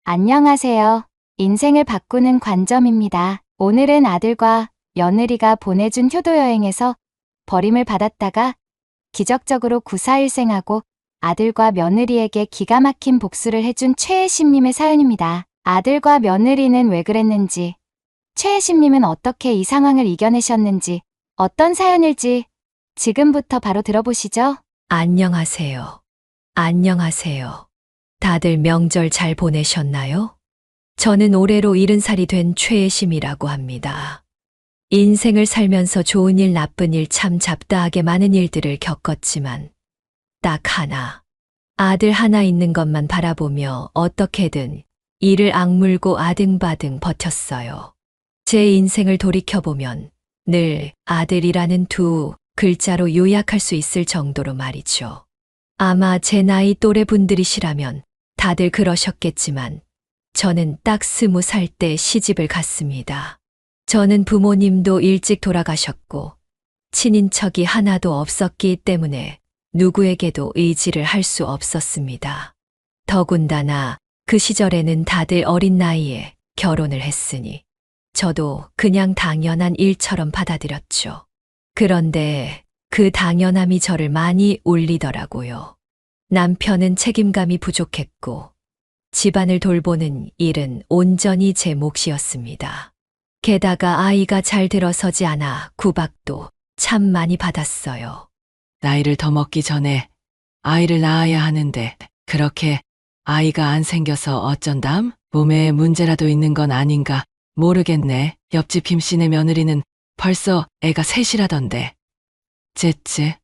안녕하세요. 인생을 바꾸는 관점입니다. 오늘은 아들과 며느리가 보내준 효도여행에서 버림을 받았다가 기적적으로 구사일생하고 아들과 며느리에게 기가 막힌 복수를 해준 최혜심님의 사연입니다. 아들과 며느리는 왜 그랬는지, 최혜심님은 어떻게 이 상황을 이겨내셨는지, 어떤 사연일지 지금부터 바로 들어보시죠. 안녕하세요. 안녕하세요. 다들 명절 잘 보내셨나요? 저는 올해로 70살이 된 최혜심이라고 합니다. 인생을 살면서 좋은 일, 나쁜 일 참 잡다하게 많은 일들을 겪었지만 딱 하나, 아들 하나 있는 것만 바라보며 어떻게든 이를 악물고 아등바등 버텼어요. 제 인생을 돌이켜보면 늘 아들이라는 두 글자로 요약할 수 있을 정도로 말이죠. 아마 제 나이 또래 분들이시라면 다들 그러셨겠지만 저는 딱 20살 때 시집을 갔습니다. 저는 부모님도 일찍 돌아가셨고 친인척이 하나도 없었기 때문에 누구에게도 의지를 할 수 없었습니다. 더군다나 그 시절에는 다들 어린 나이에 결혼을 했으니 저도 그냥 당연한 일처럼 받아들였죠. 그런데 그 당연함이 저를 많이 울리더라고요. 남편은 책임감이 부족했고 집안을 돌보는 일은 온전히 제 몫이었습니다. 게다가 아이가 잘 들어서지 않아 구박도 참 많이 받았어요. 나이를 더 먹기 전에 아이를 낳아야 하는데 그렇게 아이가 안 생겨서 어쩐담? 몸에 문제라도 있는 건 아닌가 모르겠네. 옆집 김씨네 며느리는 벌써 애가 셋이라던데. 째째.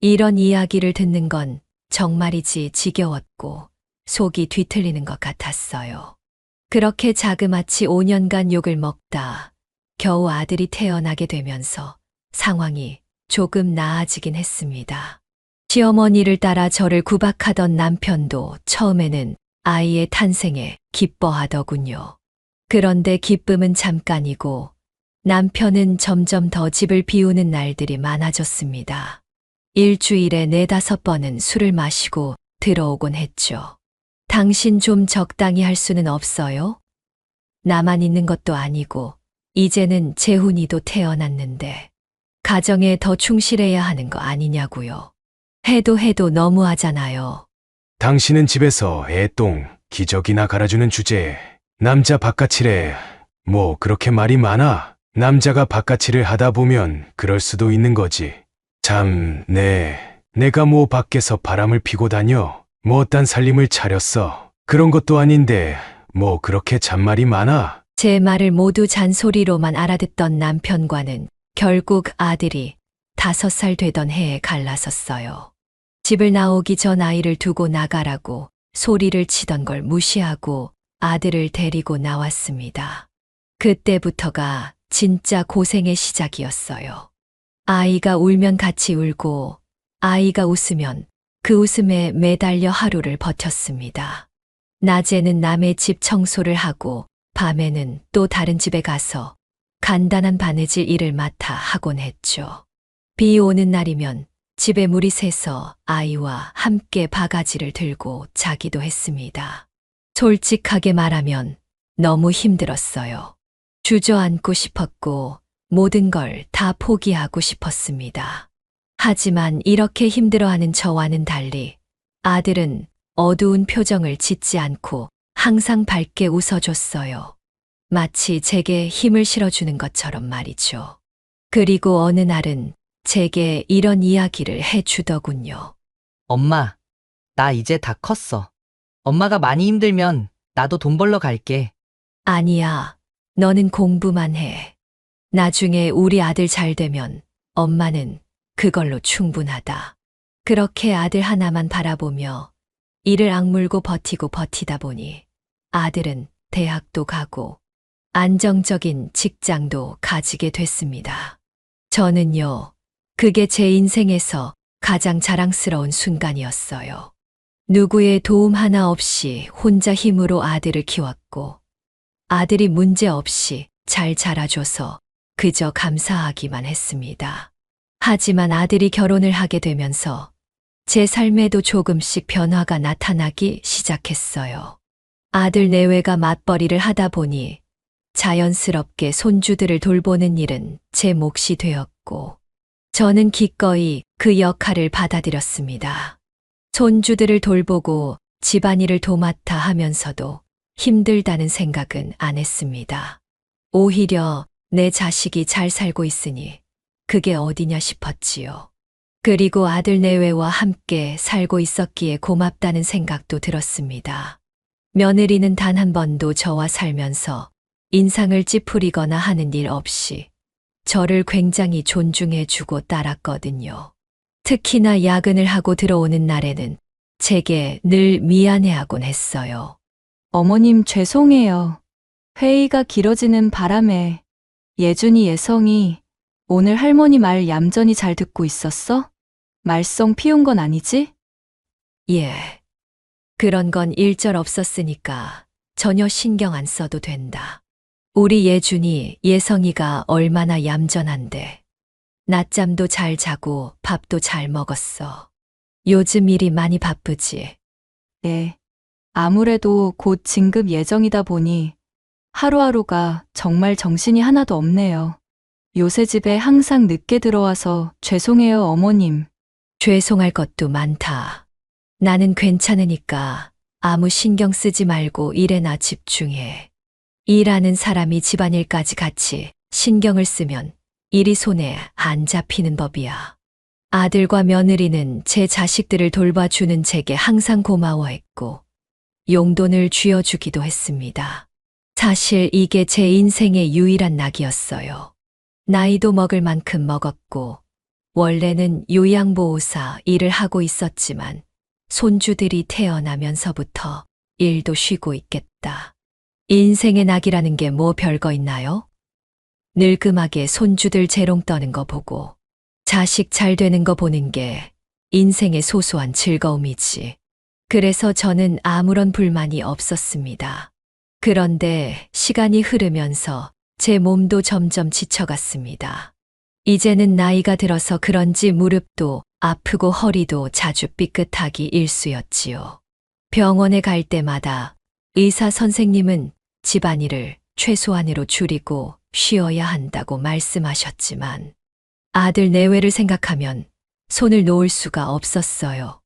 이런 이야기를 듣는 건 정말이지 지겨웠고 속이 뒤틀리는 것 같았어요. 그렇게 자그마치 5년간 욕을 먹다 겨우 아들이 태어나게 되면서 상황이 조금 나아지긴 했습니다. 시어머니를 따라 저를 구박하던 남편도 처음에는 아이의 탄생에 기뻐하더군요. 그런데 기쁨은 잠깐이고 남편은 점점 더 집을 비우는 날들이 많아졌습니다. 일주일에 4~5번은 술을 마시고 들어오곤 했죠. 당신 좀 적당히 할 수는 없어요? 나만 있는 것도 아니고 이제는 재훈이도 태어났는데 가정에 더 충실해야 하는 거 아니냐고요. 해도 너무하잖아요. 당신은 집에서 애똥, 기저귀나 갈아주는 주제에 남자 바깥일에 뭐 그렇게 말이 많아? 남자가 바깥일을 하다 보면 그럴 수도 있는 거지. 참, 내가 뭐 밖에서 바람을 피고 다녀? 뭐 딴 살림을 차렸어? 그런 것도 아닌데 뭐 그렇게 잔말이 많아? 제 말을 모두 잔소리로만 알아듣던 남편과는 결국 아들이 5살 되던 해에 갈라섰어요. 집을 나오기 전 아이를 두고 나가라고 소리를 치던 걸 무시하고 아들을 데리고 나왔습니다. 그때부터가 진짜 고생의 시작이었어요. 아이가 울면 같이 울고 아이가 웃으면 그 웃음에 매달려 하루를 버텼습니다. 낮에는 남의 집 청소를 하고 밤에는 또 다른 집에 가서 간단한 바느질 일을 맡아 하곤 했죠. 비 오는 날이면 집에 물이 새서 아이와 함께 바가지를 들고 자기도 했습니다. 솔직하게 말하면 너무 힘들었어요. 주저앉고 싶었고 모든 걸 다 포기하고 싶었습니다. 하지만 이렇게 힘들어하는 저와는 달리 아들은 어두운 표정을 짓지 않고 항상 밝게 웃어줬어요. 마치 제게 힘을 실어주는 것처럼 말이죠. 그리고 어느 날은 제게 이런 이야기를 해주더군요. 엄마, 나 이제 다 컸어. 엄마가 많이 힘들면 나도 돈 벌러 갈게. 아니야, 너는 공부만 해. 나중에 우리 아들 잘 되면 엄마는 그걸로 충분하다. 그렇게 아들 하나만 바라보며 이를 악물고 버티다 보니 아들은 대학도 가고 안정적인 직장도 가지게 됐습니다. 저는요, 그게 제 인생에서 가장 자랑스러운 순간이었어요. 누구의 도움 하나 없이 혼자 힘으로 아들을 키웠고 아들이 문제 없이 잘 자라줘서 그저 감사하기만 했습니다. 하지만 아들이 결혼을 하게 되면서 제 삶에도 조금씩 변화가 나타나기 시작했어요. 아들 내외가 맞벌이를 하다 보니 자연스럽게 손주들을 돌보는 일은 제 몫이 되었고, 저는 기꺼이 그 역할을 받아들였습니다. 손주들을 돌보고 집안일을 도맡아 하면서도 힘들다는 생각은 안 했습니다. 오히려 내 자식이 잘 살고 있으니 그게 어디냐 싶었지요. 그리고 아들 내외와 함께 살고 있었기에 고맙다는 생각도 들었습니다. 며느리는 단 한 번도 저와 살면서 인상을 찌푸리거나 하는 일 없이 저를 굉장히 존중해주고 따랐거든요. 특히나 야근을 하고 들어오는 날에는 제게 늘 미안해하곤 했어요. 어머님 죄송해요. 회의가 길어지는 바람에 예준이 예성이 오늘 할머니 말 얌전히 잘 듣고 있었어? 말썽 피운 건 아니지? 예. 그런 건 일절 없었으니까 전혀 신경 안 써도 된다. 우리 예준이 예성이가 얼마나 얌전한데. 낮잠도 잘 자고 밥도 잘 먹었어. 요즘 일이 많이 바쁘지. 네. 아무래도 곧 진급 예정이다 보니 하루하루가 정말 정신이 하나도 없네요. 요새 집에 항상 늦게 들어와서 죄송해요, 어머님. 죄송할 것도 많다. 나는 괜찮으니까 아무 신경 쓰지 말고 일에나 집중해. 일하는 사람이 집안일까지 같이 신경을 쓰면 일이 손에 안 잡히는 법이야. 아들과 며느리는 제 자식들을 돌봐주는 제게 항상 고마워했고 용돈을 쥐어주기도 했습니다. 사실 이게 제 인생의 유일한 낙이었어요. 나이도 먹을 만큼 먹었고 원래는 요양보호사 일을 하고 있었지만 손주들이 태어나면서부터 일도 쉬고 있겠다. 인생의 낙이라는 게 뭐 별거 있나요? 늙음하게 손주들 재롱 떠는 거 보고 자식 잘 되는 거 보는 게 인생의 소소한 즐거움이지. 그래서 저는 아무런 불만이 없었습니다. 그런데 시간이 흐르면서 제 몸도 점점 지쳐갔습니다. 이제는 나이가 들어서 그런지 무릎도 아프고 허리도 자주 삐끗하기 일쑤였지요. 병원에 갈 때마다 의사 선생님은 집안일을 최소한으로 줄이고 쉬어야 한다고 말씀하셨지만 아들 내외를 생각하면 손을 놓을 수가 없었어요.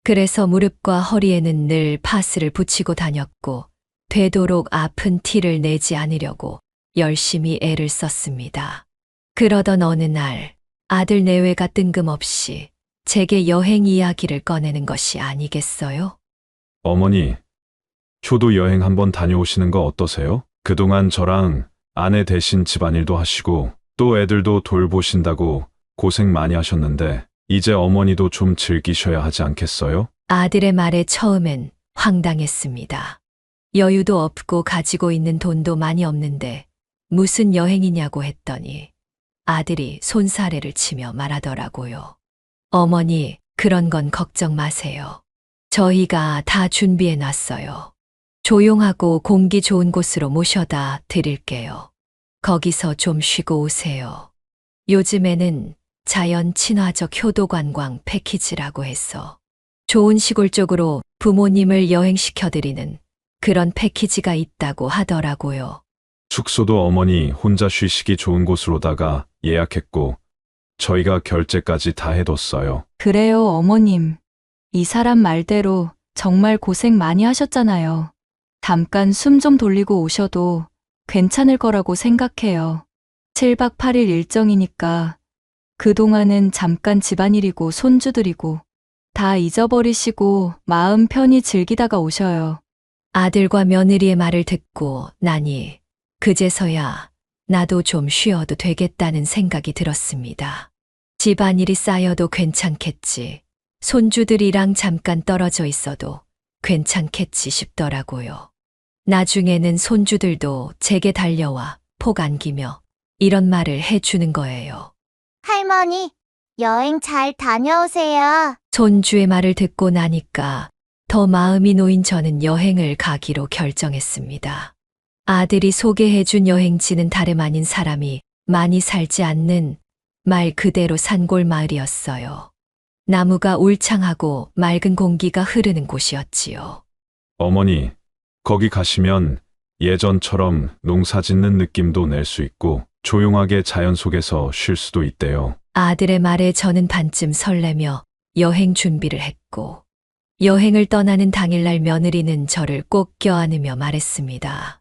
그래서 무릎과 허리에는 늘 파스를 붙이고 다녔고 되도록 아픈 티를 내지 않으려고 열심히 애를 썼습니다. 그러던 어느 날 아들 내외가 뜬금없이 제게 여행 이야기를 꺼내는 것이 아니겠어요? 어머니, 효도 여행 한번 다녀오시는 거 어떠세요? 그동안 저랑 아내 대신 집안일도 하시고 또 애들도 돌보신다고 고생 많이 하셨는데 이제 어머니도 좀 즐기셔야 하지 않겠어요? 아들의 말에 처음엔 황당했습니다. 여유도 없고 가지고 있는 돈도 많이 없는데 무슨 여행이냐고 했더니 아들이 손사래를 치며 말하더라고요. 어머니, 그런 건 걱정 마세요. 저희가 다 준비해 놨어요. 조용하고 공기 좋은 곳으로 모셔다 드릴게요. 거기서 좀 쉬고 오세요. 요즘에는 자연 친화적 효도 관광 패키지라고 해서 좋은 시골 쪽으로 부모님을 여행시켜드리는 그런 패키지가 있다고 하더라고요. 숙소도 어머니 혼자 쉬시기 좋은 곳으로다가 예약했고 저희가 결제까지 다 해뒀어요. 그래요, 어머님. 이 사람 말대로 정말 고생 많이 하셨잖아요. 잠깐 숨 좀 돌리고 오셔도 괜찮을 거라고 생각해요. 7박 8일 일정이니까 그동안은 잠깐 집안일이고 손주들이고 다 잊어버리시고 마음 편히 즐기다가 오셔요. 아들과 며느리의 말을 듣고 나니 그제서야 나도 좀 쉬어도 되겠다는 생각이 들었습니다. 집안일이 쌓여도 괜찮겠지. 손주들이랑 잠깐 떨어져 있어도 괜찮겠지 싶더라고요. 나중에는 손주들도 제게 달려와 폭 안기며 이런 말을 해주는 거예요. 할머니, 여행 잘 다녀오세요. 손주의 말을 듣고 나니까 더 마음이 놓인 저는 여행을 가기로 결정했습니다. 아들이 소개해준 여행지는 다름 아닌 사람이 많이 살지 않는 말 그대로 산골 마을이었어요. 나무가 울창하고 맑은 공기가 흐르는 곳이었지요. 어머니, 거기 가시면 예전처럼 농사 짓는 느낌도 낼 수 있고 조용하게 자연 속에서 쉴 수도 있대요. 아들의 말에 저는 반쯤 설레며 여행 준비를 했고, 여행을 떠나는 당일날 며느리는 저를 꼭 껴안으며 말했습니다.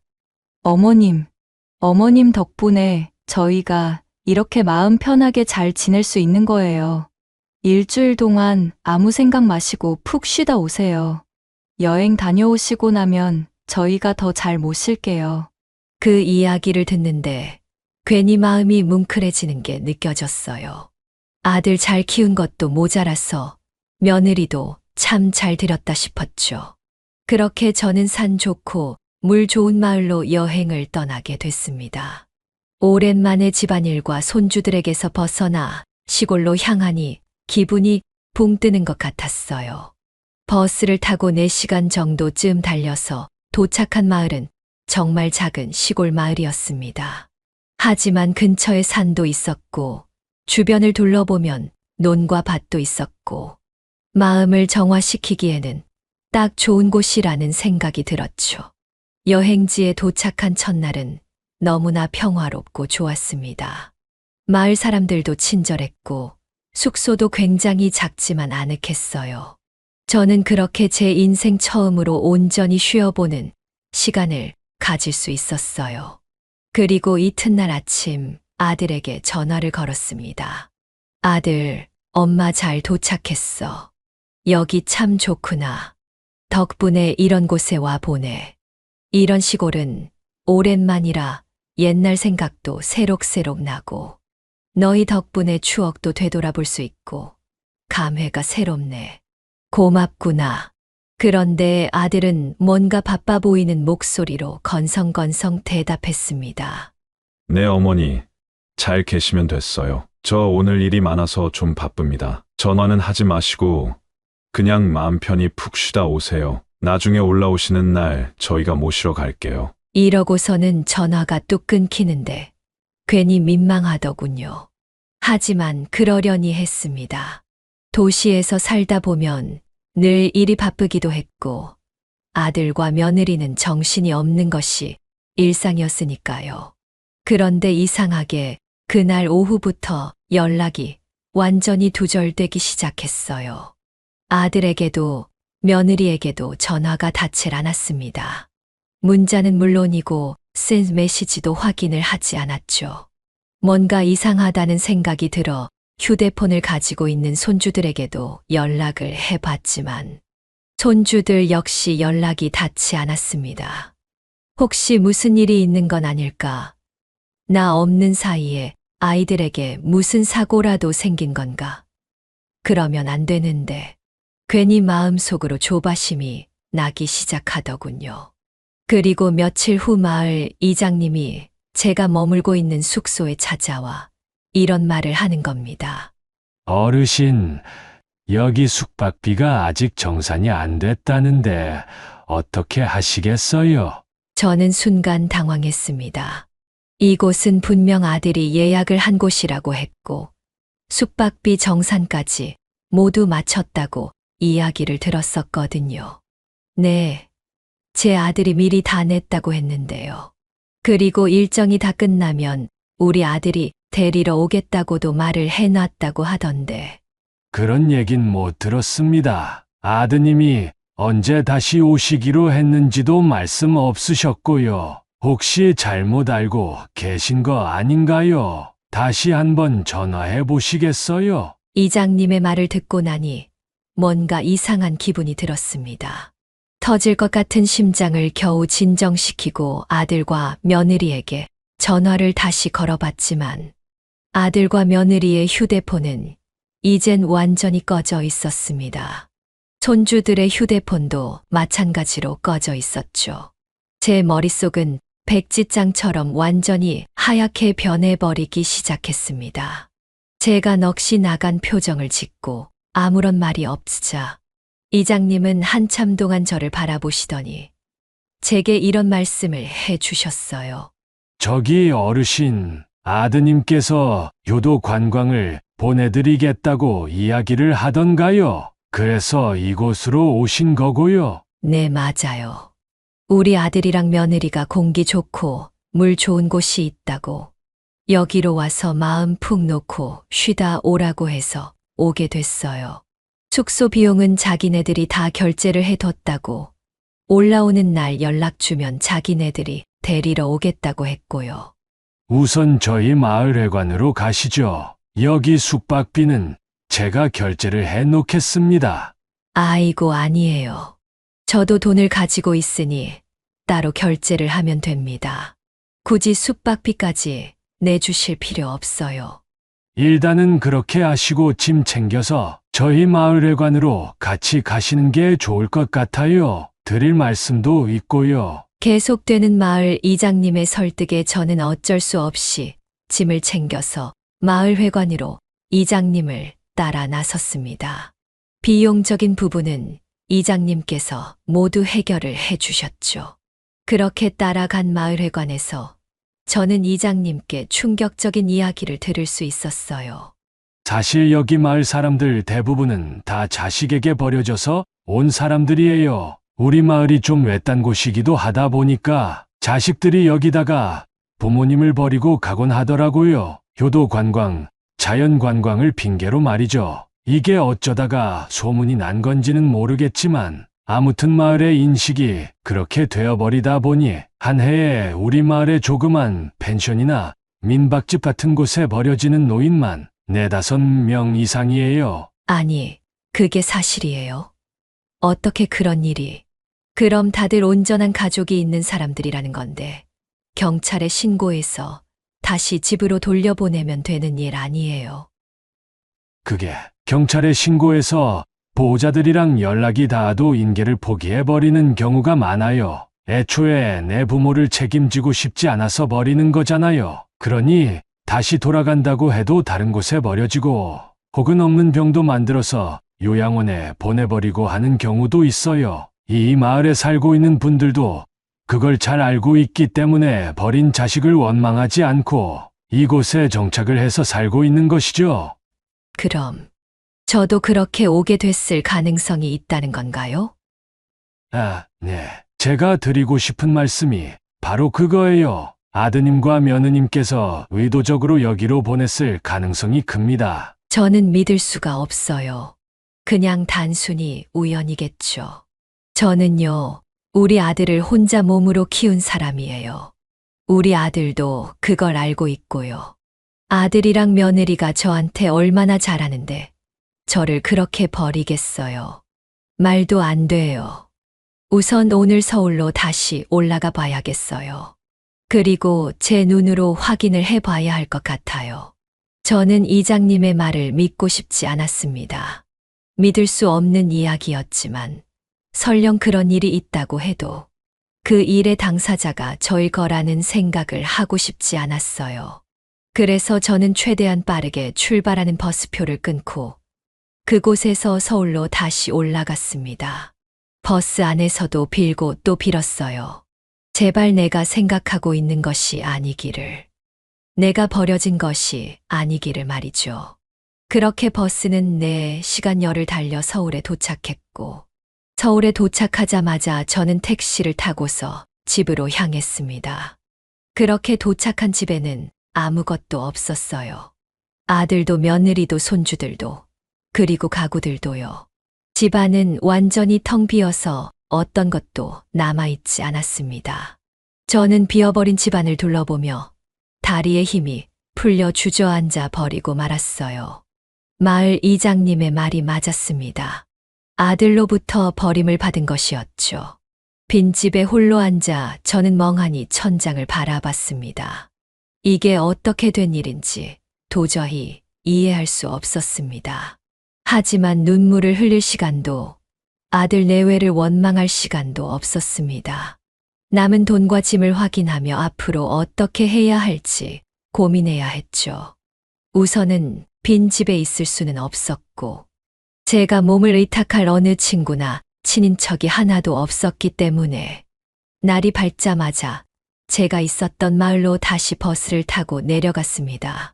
어머님 덕분에 저희가 이렇게 마음 편하게 잘 지낼 수 있는 거예요. 일주일 동안 아무 생각 마시고 푹 쉬다 오세요. 여행 다녀오시고 나면 저희가 더 잘 모실게요. 그 이야기를 듣는데 괜히 마음이 뭉클해지는 게 느껴졌어요. 아들 잘 키운 것도 모자라서 며느리도 참 잘 들였다 싶었죠. 그렇게 저는 산 좋고 물 좋은 마을로 여행을 떠나게 됐습니다. 오랜만에 집안일과 손주들에게서 벗어나 시골로 향하니 기분이 붕 뜨는 것 같았어요. 버스를 타고 4시간 정도쯤 달려서 도착한 마을은 정말 작은 시골 마을이었습니다. 하지만 근처에 산도 있었고 주변을 둘러보면 논과 밭도 있었고 마음을 정화시키기에는 딱 좋은 곳이라는 생각이 들었죠. 여행지에 도착한 첫날은 너무나 평화롭고 좋았습니다. 마을 사람들도 친절했고 숙소도 굉장히 작지만 아늑했어요. 저는 그렇게 제 인생 처음으로 온전히 쉬어보는 시간을 가질 수 있었어요. 그리고 이튿날 아침 아들에게 전화를 걸었습니다. 아들, 엄마 잘 도착했어. 여기 참 좋구나. 덕분에 이런 곳에 와 보네. 이런 시골은 오랜만이라 옛날 생각도 새록새록 나고 너희 덕분에 추억도 되돌아볼 수 있고 감회가 새롭네. 고맙구나. 그런데 아들은 뭔가 바빠 보이는 목소리로 건성건성 대답했습니다. 네, 어머니. 잘 계시면 됐어요. 저 오늘 일이 많아서 좀 바쁩니다. 전화는 하지 마시고 그냥 마음 편히 푹 쉬다 오세요. 나중에 올라오시는 날 저희가 모시러 갈게요. 이러고서는 전화가 뚝 끊기는데 괜히 민망하더군요. 하지만 그러려니 했습니다. 도시에서 살다 보면 늘 일이 바쁘기도 했고 아들과 며느리는 정신이 없는 것이 일상이었으니까요. 그런데 이상하게 그날 오후부터 연락이 완전히 두절되기 시작했어요. 아들에게도 며느리에게도 전화가 닿질 않았습니다. 문자는 물론이고 쓴 메시지도 확인을 하지 않았죠. 뭔가 이상하다는 생각이 들어 휴대폰을 가지고 있는 손주들에게도 연락을 해봤지만 손주들 역시 연락이 닿지 않았습니다. 혹시 무슨 일이 있는 건 아닐까? 나 없는 사이에 아이들에게 무슨 사고라도 생긴 건가? 그러면 안 되는데 괜히 마음속으로 조바심이 나기 시작하더군요. 그리고 며칠 후 마을 이장님이 제가 머물고 있는 숙소에 찾아와 이런 말을 하는 겁니다. 어르신, 여기 숙박비가 아직 정산이 안 됐다는데 어떻게 하시겠어요? 저는 순간 당황했습니다. 이곳은 분명 아들이 예약을 한 곳이라고 했고 숙박비 정산까지 모두 마쳤다고 이야기를 들었었거든요. 네, 제 아들이 미리 다 냈다고 했는데요. 그리고 일정이 다 끝나면 우리 아들이 데리러 오겠다고도 말을 해놨다고 하던데. 그런 얘긴 못 들었습니다. 아드님이 언제 다시 오시기로 했는지도 말씀 없으셨고요. 혹시 잘못 알고 계신 거 아닌가요? 다시 한번 전화해 보시겠어요? 이장님의 말을 듣고 나니 뭔가 이상한 기분이 들었습니다. 터질 것 같은 심장을 겨우 진정시키고 아들과 며느리에게 전화를 다시 걸어봤지만 아들과 며느리의 휴대폰은 이젠 완전히 꺼져 있었습니다. 손주들의 휴대폰도 마찬가지로 꺼져 있었죠. 제 머릿속은 백지장처럼 완전히 하얗게 변해버리기 시작했습니다. 제가 넋이 나간 표정을 짓고 아무런 말이 없자 이장님은 한참 동안 저를 바라보시더니 제게 이런 말씀을 해 주셨어요. 저기 어르신, 아드님께서 효도 관광을 보내드리겠다고 이야기를 하던가요? 그래서 이곳으로 오신 거고요. 네, 맞아요. 우리 아들이랑 며느리가 공기 좋고 물 좋은 곳이 있다고 여기로 와서 마음 푹 놓고 쉬다 오라고 해서 오게 됐어요. 숙소 비용은 자기네들이 다 결제를 해뒀다고 올라오는 날 연락 주면 자기네들이 데리러 오겠다고 했고요. 우선 저희 마을회관으로 가시죠. 여기 숙박비는 제가 결제를 해 놓겠습니다. 아이고 아니에요. 저도 돈을 가지고 있으니 따로 결제를 하면 됩니다. 굳이 숙박비까지 내주실 필요 없어요. 일단은 그렇게 하시고 짐 챙겨서 저희 마을회관으로 같이 가시는 게 좋을 것 같아요. 드릴 말씀도 있고요. 계속되는 마을 이장님의 설득에 저는 어쩔 수 없이 짐을 챙겨서 마을회관으로 이장님을 따라 나섰습니다. 비용적인 부분은 이장님께서 모두 해결을 해 주셨죠. 그렇게 따라간 마을회관에서 저는 이장님께 충격적인 이야기를 들을 수 있었어요. 사실 여기 마을 사람들 대부분은 다 자식에게 버려져서 온 사람들이에요. 우리 마을이 좀 외딴 곳이기도 하다 보니까 자식들이 여기다가 부모님을 버리고 가곤 하더라고요. 효도 관광, 자연 관광을 핑계로 말이죠. 이게 어쩌다가 소문이 난 건지는 모르겠지만 아무튼 마을의 인식이 그렇게 되어버리다 보니 한 해에 우리 마을의 조그만 펜션이나 민박집 같은 곳에 버려지는 노인만 4~5명 이상이에요. 아니, 그게 사실이에요? 어떻게 그런 일이? 그럼 다들 온전한 가족이 있는 사람들이라는 건데 경찰에 신고해서 다시 집으로 돌려보내면 되는 일 아니에요. 그게 경찰에 신고해서 보호자들이랑 연락이 닿아도 인계를 포기해버리는 경우가 많아요. 애초에 내 부모를 책임지고 싶지 않아서 버리는 거잖아요. 그러니 다시 돌아간다고 해도 다른 곳에 버려지고 혹은 없는 병도 만들어서 요양원에 보내버리고 하는 경우도 있어요. 이 마을에 살고 있는 분들도 그걸 잘 알고 있기 때문에 버린 자식을 원망하지 않고 이곳에 정착을 해서 살고 있는 것이죠. 그럼 저도 그렇게 오게 됐을 가능성이 있다는 건가요? 네. 제가 드리고 싶은 말씀이 바로 그거예요. 아드님과 며느님께서 의도적으로 여기로 보냈을 가능성이 큽니다. 저는 믿을 수가 없어요. 그냥 단순히 우연이겠죠. 저는요, 우리 아들을 혼자 몸으로 키운 사람이에요. 우리 아들도 그걸 알고 있고요. 아들이랑 며느리가 저한테 얼마나 잘하는데 저를 그렇게 버리겠어요. 말도 안 돼요. 우선 오늘 서울로 다시 올라가 봐야겠어요. 그리고 제 눈으로 확인을 해봐야 할 것 같아요. 저는 이장님의 말을 믿고 싶지 않았습니다. 믿을 수 없는 이야기였지만 설령 그런 일이 있다고 해도 그 일의 당사자가 저일 거라는 생각을 하고 싶지 않았어요. 그래서 저는 최대한 빠르게 출발하는 버스표를 끊고 그곳에서 서울로 다시 올라갔습니다. 버스 안에서도 빌고 또 빌었어요. 제발 내가 생각하고 있는 것이 아니기를. 내가 버려진 것이 아니기를 말이죠. 그렇게 버스는 4시간여를 달려 서울에 도착했고 서울에 도착하자마자 저는 택시를 타고서 집으로 향했습니다. 그렇게 도착한 집에는 아무것도 없었어요. 아들도 며느리도 손주들도 그리고 가구들도요. 집안은 완전히 텅 비어서 어떤 것도 남아있지 않았습니다. 저는 비어버린 집안을 둘러보며 다리에 힘이 풀려 주저앉아 버리고 말았어요. 마을 이장님의 말이 맞았습니다. 아들로부터 버림을 받은 것이었죠. 빈집에 홀로 앉아 저는 멍하니 천장을 바라봤습니다. 이게 어떻게 된 일인지 도저히 이해할 수 없었습니다. 하지만 눈물을 흘릴 시간도 아들 내외를 원망할 시간도 없었습니다. 남은 돈과 짐을 확인하며 앞으로 어떻게 해야 할지 고민해야 했죠. 우선은 빈집에 있을 수는 없었고 제가 몸을 의탁할 어느 친구나 친인척이 하나도 없었기 때문에 날이 밝자마자 제가 있었던 마을로 다시 버스를 타고 내려갔습니다.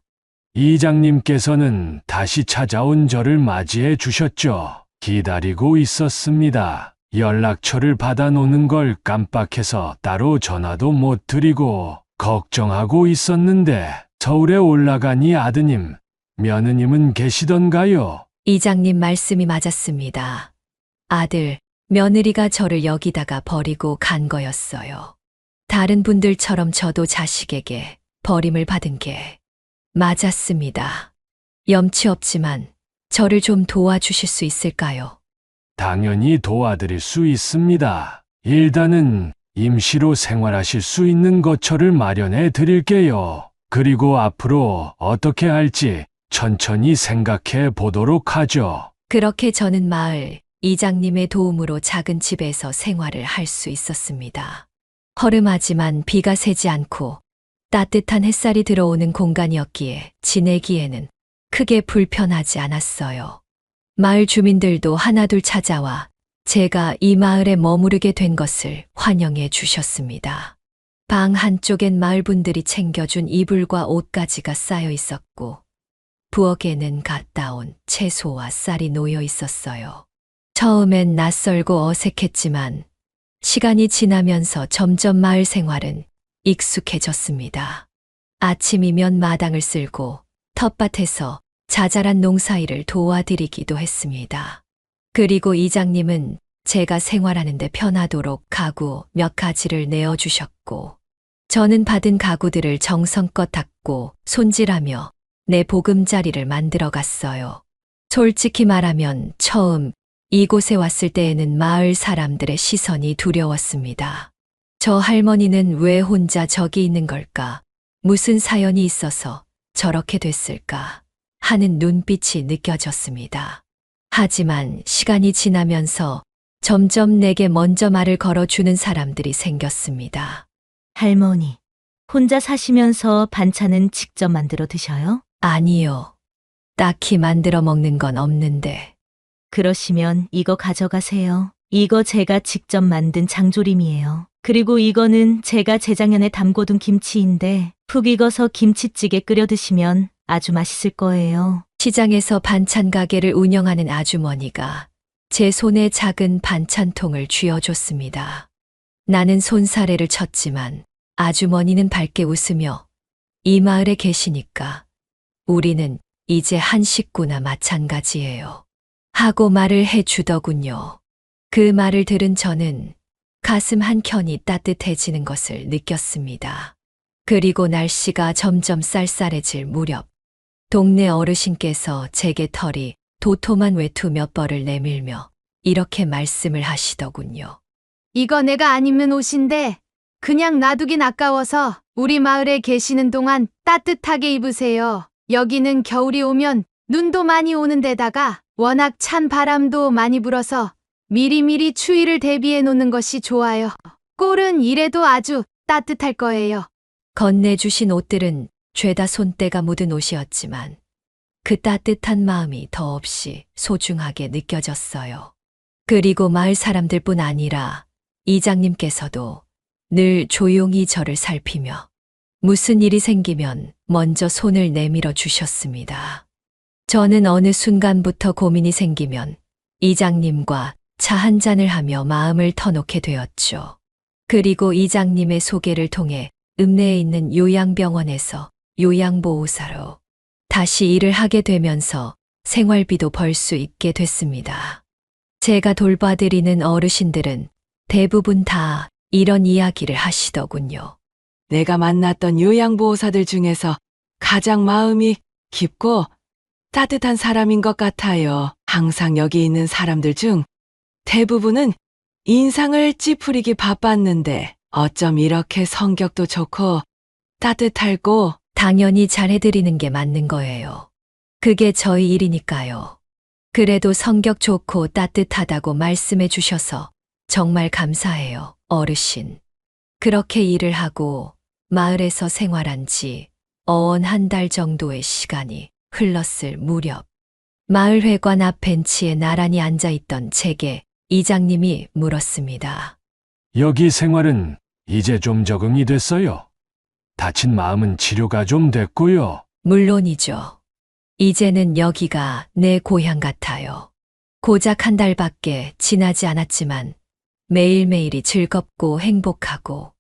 이장님께서는 다시 찾아온 저를 맞이해 주셨죠. 기다리고 있었습니다. 연락처를 받아놓는 걸 깜빡해서 따로 전화도 못 드리고 걱정하고 있었는데 서울에 올라가니 아드님, 며느님은 계시던가요? 이장님 말씀이 맞았습니다. 아들, 며느리가 저를 여기다가 버리고 간 거였어요. 다른 분들처럼 저도 자식에게 버림을 받은 게 맞았습니다. 염치 없지만 저를 좀 도와주실 수 있을까요? 당연히 도와드릴 수 있습니다. 일단은 임시로 생활하실 수 있는 거처를 마련해 드릴게요. 그리고 앞으로 어떻게 할지 천천히 생각해 보도록 하죠. 그렇게 저는 마을 이장님의 도움으로 작은 집에서 생활을 할 수 있었습니다. 허름하지만 비가 새지 않고 따뜻한 햇살이 들어오는 공간이었기에 지내기에는 크게 불편하지 않았어요. 마을 주민들도 하나둘 찾아와 제가 이 마을에 머무르게 된 것을 환영해 주셨습니다. 방 한쪽엔 마을 분들이 챙겨준 이불과 옷가지가 쌓여 있었고 부엌에는 갓 따온 채소와 쌀이 놓여 있었어요. 처음엔 낯설고 어색했지만 시간이 지나면서 점점 마을 생활은 익숙해졌습니다. 아침이면 마당을 쓸고 텃밭에서 자잘한 농사일을 도와드리기도 했습니다. 그리고 이장님은 제가 생활하는데 편하도록 가구 몇 가지를 내어주셨고 저는 받은 가구들을 정성껏 닦고 손질하며 내 보금자리를 만들어 갔어요. 솔직히 말하면 처음 이곳에 왔을 때에는 마을 사람들의 시선이 두려웠습니다. 저 할머니는 왜 혼자 저기 있는 걸까? 무슨 사연이 있어서 저렇게 됐을까? 하는 눈빛이 느껴졌습니다. 하지만 시간이 지나면서 점점 내게 먼저 말을 걸어주는 사람들이 생겼습니다. 할머니, 혼자 사시면서 반찬은 직접 만들어 드셔요? 아니요. 딱히 만들어 먹는 건 없는데. 그러시면 이거 가져가세요. 이거 제가 직접 만든 장조림이에요. 그리고 이거는 제가 재작년에 담궈둔 김치인데 푹 익어서 김치찌개 끓여 드시면 아주 맛있을 거예요. 시장에서 반찬 가게를 운영하는 아주머니가 제 손에 작은 반찬통을 쥐어줬습니다. 나는 손사래를 쳤지만 아주머니는 밝게 웃으며 이 마을에 계시니까 우리는 이제 한 식구나 마찬가지예요. 하고 말을 해주더군요. 그 말을 들은 저는 가슴 한켠이 따뜻해지는 것을 느꼈습니다. 그리고 날씨가 점점 쌀쌀해질 무렵 동네 어르신께서 제게 털이 도톰한 외투 몇 벌을 내밀며 이렇게 말씀을 하시더군요. 이거 내가 안 입는 옷인데 그냥 놔두긴 아까워서 우리 마을에 계시는 동안 따뜻하게 입으세요. 여기는 겨울이 오면 눈도 많이 오는 데다가 워낙 찬 바람도 많이 불어서 미리미리 추위를 대비해 놓는 것이 좋아요. 꼴은 이래도 아주 따뜻할 거예요. 건네주신 옷들은 죄다 손때가 묻은 옷이었지만 그 따뜻한 마음이 더없이 소중하게 느껴졌어요. 그리고 마을 사람들뿐 아니라 이장님께서도 늘 조용히 저를 살피며 무슨 일이 생기면 먼저 손을 내밀어 주셨습니다. 저는 어느 순간부터 고민이 생기면 이장님과 차 한 잔을 하며 마음을 터놓게 되었죠. 그리고 이장님의 소개를 통해 읍내에 있는 요양병원에서 요양보호사로 다시 일을 하게 되면서 생활비도 벌 수 있게 됐습니다. 제가 돌봐드리는 어르신들은 대부분 다 이런 이야기를 하시더군요. 내가 만났던 요양보호사들 중에서 가장 마음이 깊고 따뜻한 사람인 것 같아요. 항상 여기 있는 사람들 중 대부분은 인상을 찌푸리기 바빴는데 어쩜 이렇게 성격도 좋고 따뜻하고. 당연히 잘해드리는 게 맞는 거예요. 그게 저희 일이니까요. 그래도 성격 좋고 따뜻하다고 말씀해 주셔서 정말 감사해요, 어르신. 그렇게 일을 하고 마을에서 생활한 지 어언 한 달 정도의 시간이 흘렀을 무렵 마을회관 앞 벤치에 나란히 앉아있던 제게 이장님이 물었습니다. 여기 생활은 이제 좀 적응이 됐어요. 다친 마음은 치료가 좀 됐고요. 물론이죠. 이제는 여기가 내 고향 같아요. 고작 한 달밖에 지나지 않았지만 매일매일이 즐겁고 행복하고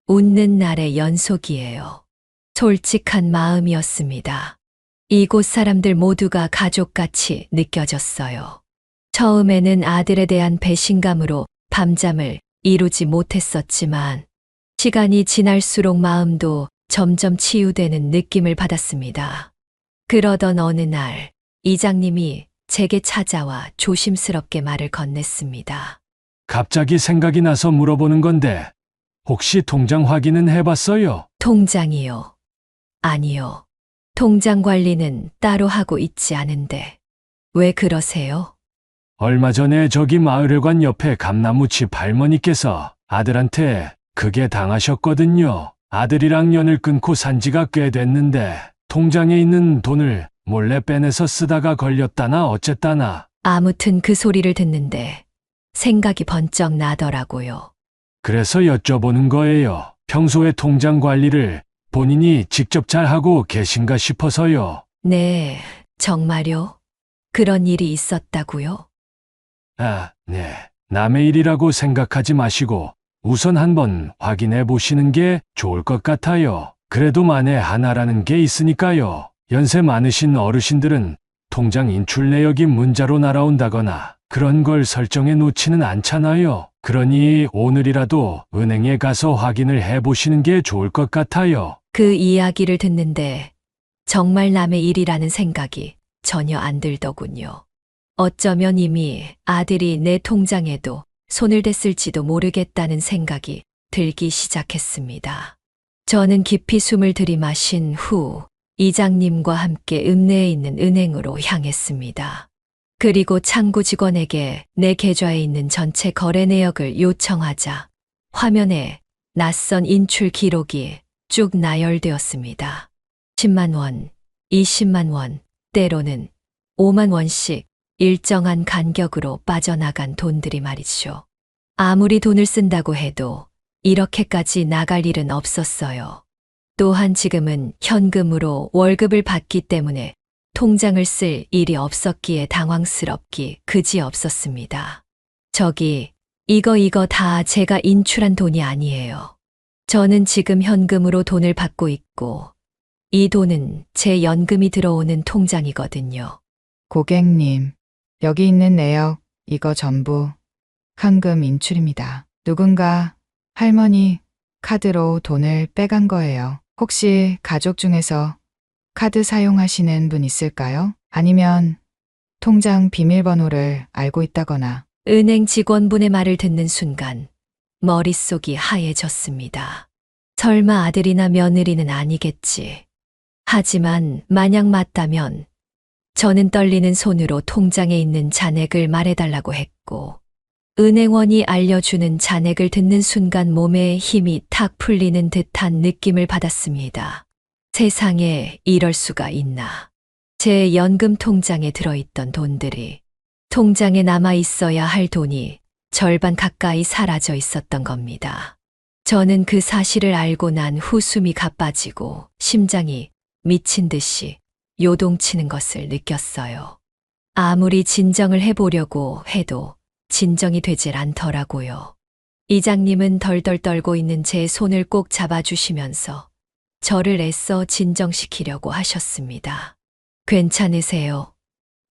웃는 날의 연속이에요. 솔직한 마음이었습니다. 이곳 사람들 모두가 가족같이 느껴졌어요. 처음에는 아들에 대한 배신감으로 밤잠을 이루지 못했었지만 시간이 지날수록 마음도 점점 치유되는 느낌을 받았습니다. 그러던 어느 날 이장님이 제게 찾아와 조심스럽게 말을 건넸습니다. 갑자기 생각이 나서 물어보는 건데 혹시 통장 확인은 해봤어요? 통장이요? 아니요. 통장 관리는 따로 하고 있지 않은데 왜 그러세요? 얼마 전에 저기 마을회관 옆에 감나무집 할머니께서 아들한테 크게 당하셨거든요. 아들이랑 연을 끊고 산 지가 꽤 됐는데 통장에 있는 돈을 몰래 빼내서 쓰다가 걸렸다나 어쨌다나. 아무튼 그 소리를 듣는데 생각이 번쩍 나더라고요. 그래서 여쭤보는 거예요. 평소에 통장 관리를 본인이 직접 잘 하고 계신가 싶어서요. 네, 정말요? 그런 일이 있었다고요? 아, 네. 남의 일이라고 생각하지 마시고 우선 한번 확인해 보시는 게 좋을 것 같아요. 그래도 만에 하나라는 게 있으니까요. 연세 많으신 어르신들은 통장 인출 내역이 문자로 날아온다거나 그런 걸 설정해 놓지는 않잖아요. 그러니 오늘이라도 은행에 가서 확인을 해 보시는 게 좋을 것 같아요. 그 이야기를 듣는데 정말 남의 일이라는 생각이 전혀 안 들더군요. 어쩌면 이미 아들이 내 통장에도 손을 댔을지도 모르겠다는 생각이 들기 시작했습니다. 저는 깊이 숨을 들이마신 후 이장님과 함께 읍내에 있는 은행으로 향했습니다. 그리고 창구 직원에게 내 계좌에 있는 전체 거래 내역을 요청하자 화면에 낯선 인출 기록이 쭉 나열되었습니다. 10만 원, 20만 원, 때로는 5만 원씩 일정한 간격으로 빠져나간 돈들이 말이죠. 아무리 돈을 쓴다고 해도 이렇게까지 나갈 일은 없었어요. 또한 지금은 현금으로 월급을 받기 때문에 통장을 쓸 일이 없었기에 당황스럽기 그지없었습니다. 저기, 이거 다 제가 인출한 돈이 아니에요. 저는 지금 현금으로 돈을 받고 있고 이 돈은 제 연금이 들어오는 통장이거든요. 고객님, 여기 있는 내역, 이거 전부 현금 인출입니다. 누군가 할머니 카드로 돈을 빼간 거예요. 혹시 가족 중에서 카드 사용하시는 분 있을까요? 아니면 통장 비밀번호를 알고 있다거나. 은행 직원분의 말을 듣는 순간 머릿속이 하얘졌습니다. 설마 아들이나 며느리는 아니겠지. 하지만 만약 맞다면 저는 떨리는 손으로 통장에 있는 잔액을 말해달라고 했고 은행원이 알려주는 잔액을 듣는 순간 몸에 힘이 탁 풀리는 듯한 느낌을 받았습니다. 세상에 이럴 수가 있나. 제 연금 통장에 들어있던 돈들이 통장에 남아 있어야 할 돈이 절반 가까이 사라져 있었던 겁니다. 저는 그 사실을 알고 난 후 숨이 가빠지고 심장이 미친 듯이 요동치는 것을 느꼈어요. 아무리 진정을 해보려고 해도 진정이 되질 않더라고요. 이장님은 덜덜 떨고 있는 제 손을 꼭 잡아주시면서 저를 애써 진정시키려고 하셨습니다. 괜찮으세요?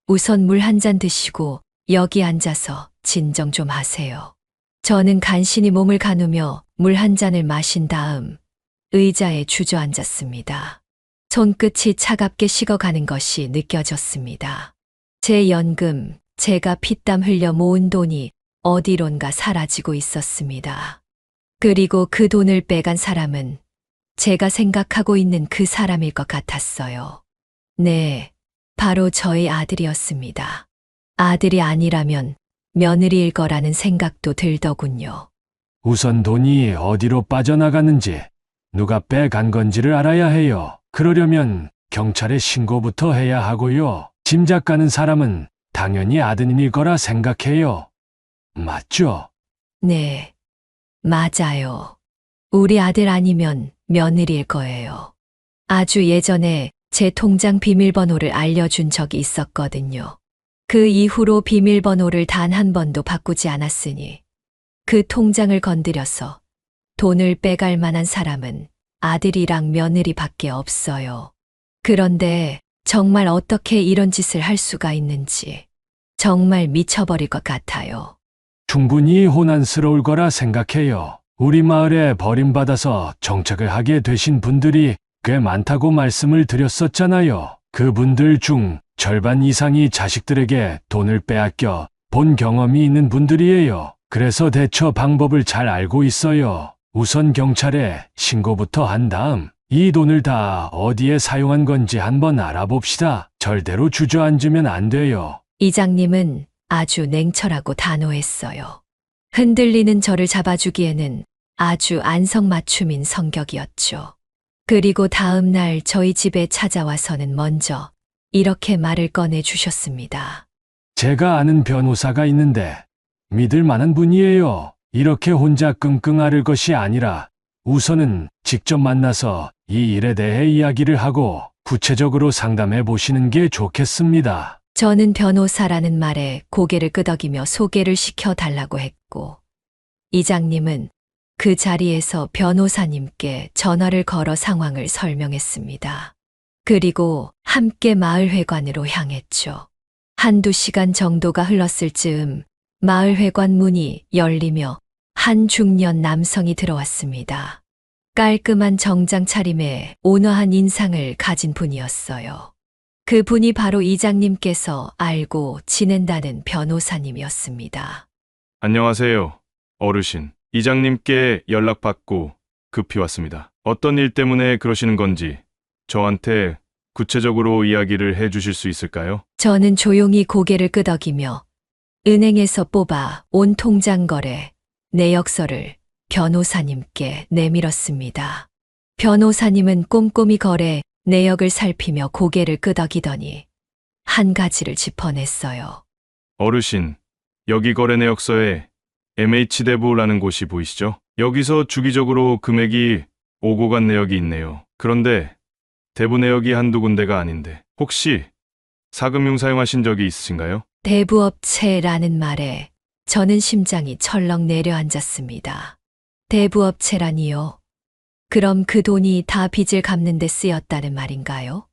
우선 물 한 잔 드시고 여기 앉아서 진정 좀 하세요. 저는 간신히 몸을 가누며 물 한 잔을 마신 다음 의자에 주저앉았습니다. 손끝이 차갑게 식어가는 것이 느껴졌습니다. 제 연금, 제가 피땀 흘려 모은 돈이 어디론가 사라지고 있었습니다. 그리고 그 돈을 빼간 사람은 제가 생각하고 있는 그 사람일 것 같았어요. 네, 바로 저의 아들이었습니다. 아들이 아니라면 며느리일 거라는 생각도 들더군요. 우선 돈이 어디로 빠져나갔는지 누가 빼간 건지를 알아야 해요. 그러려면 경찰에 신고부터 해야 하고요. 짐작 가는 사람은 당연히 아드님일 거라 생각해요. 맞죠? 네, 맞아요. 우리 아들 아니면 며느리일 거예요. 아주 예전에 제 통장 비밀번호를 알려준 적이 있었거든요. 그 이후로 비밀번호를 단 한 번도 바꾸지 않았으니 그 통장을 건드려서 돈을 빼갈 만한 사람은 아들이랑 며느리밖에 없어요. 그런데 정말 어떻게 이런 짓을 할 수가 있는지 정말 미쳐버릴 것 같아요. 충분히 혼란스러울 거라 생각해요. 우리 마을에 버림받아서 정착을 하게 되신 분들이 꽤 많다고 말씀을 드렸었잖아요. 그분들 중 절반 이상이 자식들에게 돈을 빼앗겨 본 경험이 있는 분들이에요. 그래서 대처 방법을 잘 알고 있어요. 우선 경찰에 신고부터 한 다음 이 돈을 다 어디에 사용한 건지 한번 알아봅시다. 절대로 주저앉으면 안 돼요. 이장님은 아주 냉철하고 단호했어요. 흔들리는 저를 잡아주기에는 아주 안성맞춤인 성격이었죠. 그리고 다음 날 저희 집에 찾아와서는 먼저 이렇게 말을 꺼내 주셨습니다. 제가 아는 변호사가 있는데 믿을 만한 분이에요. 이렇게 혼자 끙끙 앓을 것이 아니라 우선은 직접 만나서 이 일에 대해 이야기를 하고 구체적으로 상담해 보시는 게 좋겠습니다. 저는 변호사라는 말에 고개를 끄덕이며 소개를 시켜달라고 했고, 이장님은 그 자리에서 변호사님께 전화를 걸어 상황을 설명했습니다. 그리고 함께 마을회관으로 향했죠. 한두 시간 정도가 흘렀을 즈음 마을회관 문이 열리며 한 중년 남성이 들어왔습니다. 깔끔한 정장 차림에 온화한 인상을 가진 분이었어요. 그 분이 바로 이장님께서 알고 지낸다는 변호사님이었습니다. 안녕하세요, 어르신. 이장님께 연락받고 급히 왔습니다. 어떤 일 때문에 그러시는 건지 저한테 구체적으로 이야기를 해 주실 수 있을까요? 저는 조용히 고개를 끄덕이며 은행에서 뽑아 온 통장 거래 내역서를 변호사님께 내밀었습니다. 변호사님은 꼼꼼히 거래 내역을 살피며 고개를 끄덕이더니 한 가지를 짚어냈어요. 어르신, 여기 거래 내역서에 MH대부라는 곳이 보이시죠? 여기서 주기적으로 금액이 오고 간 내역이 있네요. 그런데 대부 내역이 한두 군데가 아닌데 혹시 사금융 사용하신 적이 있으신가요? 대부업체라는 말에 저는 심장이 철렁 내려앉았습니다. 대부업체라니요? 그럼 그 돈이 다 빚을 갚는 데 쓰였다는 말인가요?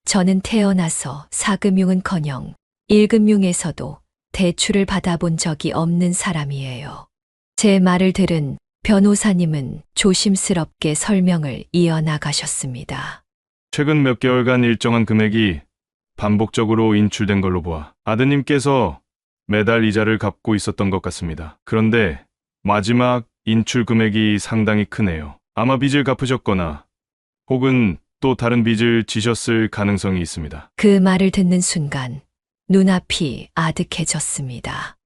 저는 태어나서 사금융은커녕 1금융에서도 대출을 받아본 적이 없는 사람이에요. 제 말을 들은 변호사님은 조심스럽게 설명을 이어나가셨습니다. 최근 몇 개월간 일정한 금액이 반복적으로 인출된 걸로 보아 아드님께서 매달 이자를 갚고 있었던 것 같습니다. 그런데 마지막 인출 금액이 상당히 크네요. 아마 빚을 갚으셨거나 혹은 또 다른 빚을 지셨을 가능성이 있습니다. 그 말을 듣는 순간 눈앞이 아득해졌습니다.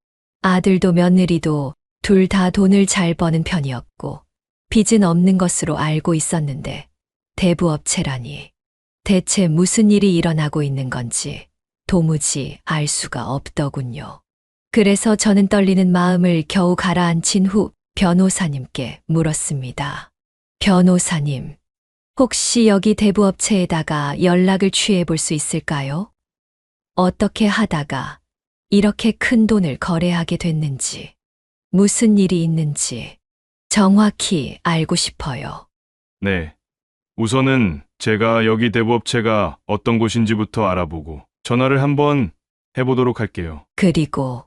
아들도 며느리도 둘 다 돈을 잘 버는 편이었고 빚은 없는 것으로 알고 있었는데 대부업체라니 대체 무슨 일이 일어나고 있는 건지 도무지 알 수가 없더군요. 그래서 저는 떨리는 마음을 겨우 가라앉힌 후 변호사님께 물었습니다. 변호사님, 혹시 여기 대부업체에다가 연락을 취해 볼 수 있을까요? 어떻게 하다가 이렇게 큰 돈을 거래하게 됐는지, 무슨 일이 있는지 정확히 알고 싶어요. 네. 우선은 제가 여기 대부업체가 어떤 곳인지부터 알아보고 전화를 한번 해보도록 할게요. 그리고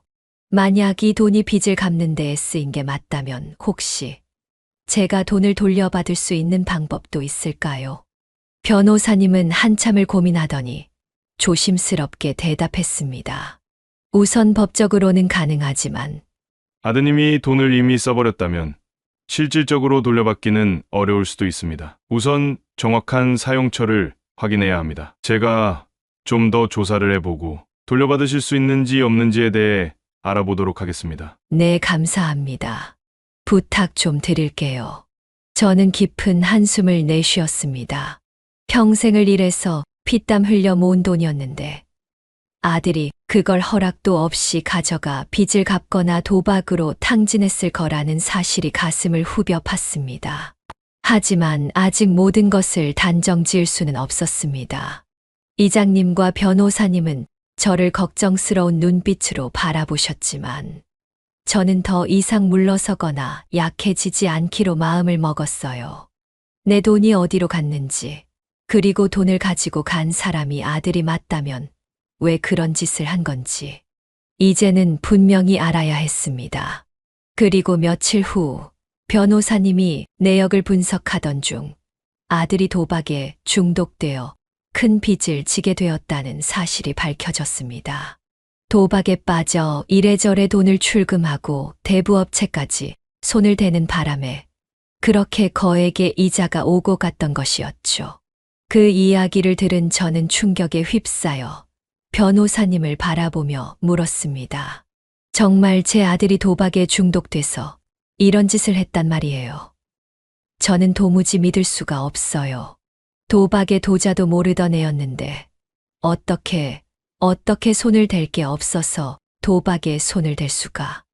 만약 이 돈이 빚을 갚는 데에 쓰인 게 맞다면 혹시 제가 돈을 돌려받을 수 있는 방법도 있을까요? 변호사님은 한참을 고민하더니 조심스럽게 대답했습니다. 우선 법적으로는 가능하지만 아드님이 돈을 이미 써버렸다면 실질적으로 돌려받기는 어려울 수도 있습니다. 우선 정확한 사용처를 확인해야 합니다. 제가 좀 더 조사를 해보고 돌려받으실 수 있는지 없는지에 대해 알아보도록 하겠습니다. 네, 감사합니다. 부탁 좀 드릴게요. 저는 깊은 한숨을 내쉬었습니다. 평생을 일해서 피땀 흘려 모은 돈이었는데 아들이 그걸 허락도 없이 가져가 빚을 갚거나 도박으로 탕진했을 거라는 사실이 가슴을 후벼 팠습니다. 하지만 아직 모든 것을 단정 지을 수는 없었습니다. 이장님과 변호사님은 저를 걱정스러운 눈빛으로 바라보셨지만 저는 더 이상 물러서거나 약해지지 않기로 마음을 먹었어요. 내 돈이 어디로 갔는지, 그리고 돈을 가지고 간 사람이 아들이 맞다면 왜 그런 짓을 한 건지, 이제는 분명히 알아야 했습니다. 그리고 며칠 후 변호사님이 내역을 분석하던 중 아들이 도박에 중독되어 큰 빚을 지게 되었다는 사실이 밝혀졌습니다. 도박에 빠져 이래저래 돈을 출금하고 대부업체까지 손을 대는 바람에 그렇게 거액의 이자가 오고 갔던 것이었죠. 그 이야기를 들은 저는 충격에 휩싸여 변호사님을 바라보며 물었습니다. 정말 제 아들이 도박에 중독돼서 이런 짓을 했단 말이에요. 저는 도무지 믿을 수가 없어요. 도박의 도자도 모르던 애였는데 어떻게 손을 댈 게 없어서 도박에 손을 댈 수가.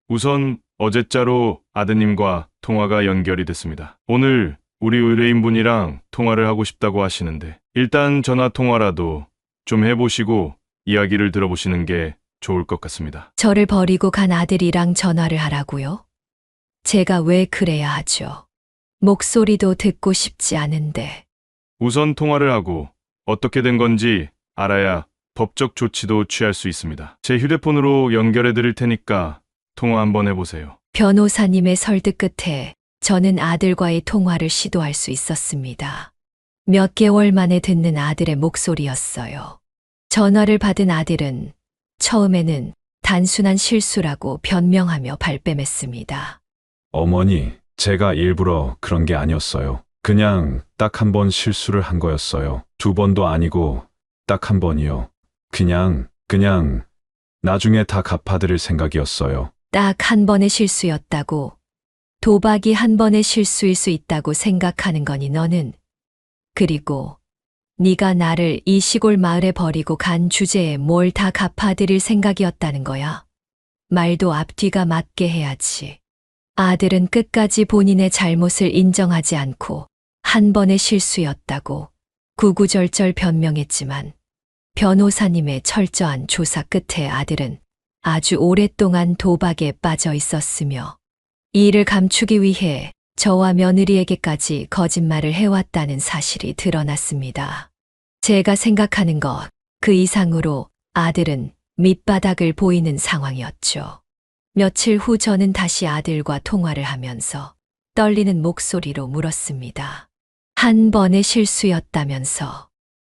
우선 어제자로 아드님과 통화가 연결이 됐습니다. 오늘 우리 의뢰인분이랑 통화를 하고 싶다고 하시는데 일단 전화 통화라도 좀 해보시고 이야기를 들어보시는 게 좋을 것 같습니다. 저를 버리고 간 아들이랑 전화를 하라고요? 제가 왜 그래야 하죠? 목소리도 듣고 싶지 않은데. 우선 통화를 하고 어떻게 된 건지 알아야 법적 조치도 취할 수 있습니다. 제 휴대폰으로 연결해 드릴 테니까 통화 한번 해보세요. 변호사님의 설득 끝에 저는 아들과의 통화를 시도할 수 있었습니다. 몇 개월 만에 듣는 아들의 목소리였어요. 전화를 받은 아들은 처음에는 단순한 실수라고 변명하며 발뺌했습니다. 어머니, 제가 일부러 그런 게 아니었어요. 그냥 딱 한 번 실수를 한 거였어요. 2번도 아니고 딱 한 번이요. 그냥 나중에 다 갚아드릴 생각이었어요. 딱 한 번의 실수였다고, 도박이 한 번의 실수일 수 있다고 생각하는 거니 너는. 그리고 네가 나를 이 시골 마을에 버리고 간 주제에 뭘 다 갚아드릴 생각이었다는 거야. 말도 앞뒤가 맞게 해야지. 아들은 끝까지 본인의 잘못을 인정하지 않고 한 번의 실수였다고 구구절절 변명했지만 변호사님의 철저한 조사 끝에 아들은 아주 오랫동안 도박에 빠져 있었으며 이를 감추기 위해 저와 며느리에게까지 거짓말을 해왔다는 사실이 드러났습니다. 제가 생각하는 것 그 이상으로 아들은 밑바닥을 보이는 상황이었죠. 며칠 후 저는 다시 아들과 통화를 하면서 떨리는 목소리로 물었습니다. 한 번의 실수였다면서.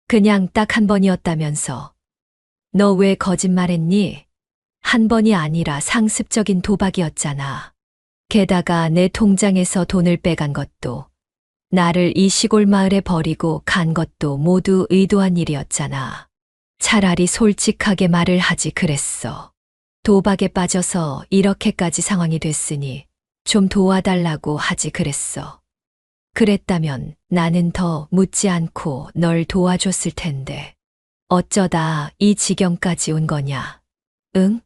그냥 딱 한 번이었다면서. 너 왜 거짓말했니? 한 번이 아니라 상습적인 도박이었잖아. 게다가 내 통장에서 돈을 빼간 것도, 나를 이 시골 마을에 버리고 간 것도 모두 의도한 일이었잖아. 차라리 솔직하게 말을 하지 그랬어. 도박에 빠져서 이렇게까지 상황이 됐으니 좀 도와달라고 하지 그랬어. 그랬다면 나는 더 묻지 않고 널 도와줬을 텐데. 어쩌다 이 지경까지 온 거냐? 응?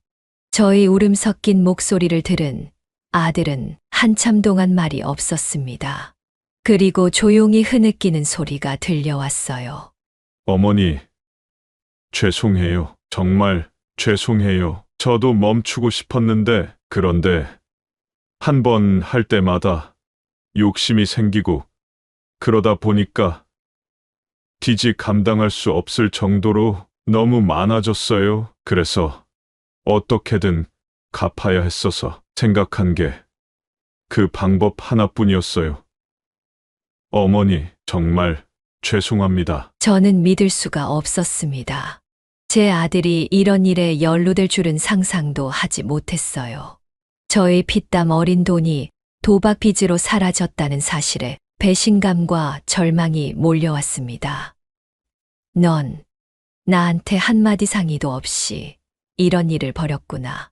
저의 울음 섞인 목소리를 들은 아들은 한참 동안 말이 없었습니다. 그리고 조용히 흐느끼는 소리가 들려왔어요. 어머니, 죄송해요. 정말 죄송해요. 저도 멈추고 싶었는데, 그런데 한 번 할 때마다 욕심이 생기고, 그러다 보니까 빚이 감당할 수 없을 정도로 너무 많아졌어요. 그래서 어떻게든 갚아야 했어서 생각한 게 그 방법 하나뿐이었어요. 어머니, 정말 죄송합니다. 저는 믿을 수가 없었습니다. 제 아들이 이런 일에 연루될 줄은 상상도 하지 못했어요. 저의 피땀 어린 돈이 도박 빚으로 사라졌다는 사실에 배신감과 절망이 몰려왔습니다. 넌 나한테 한마디 상의도 없이 이런 일을 벌였구나.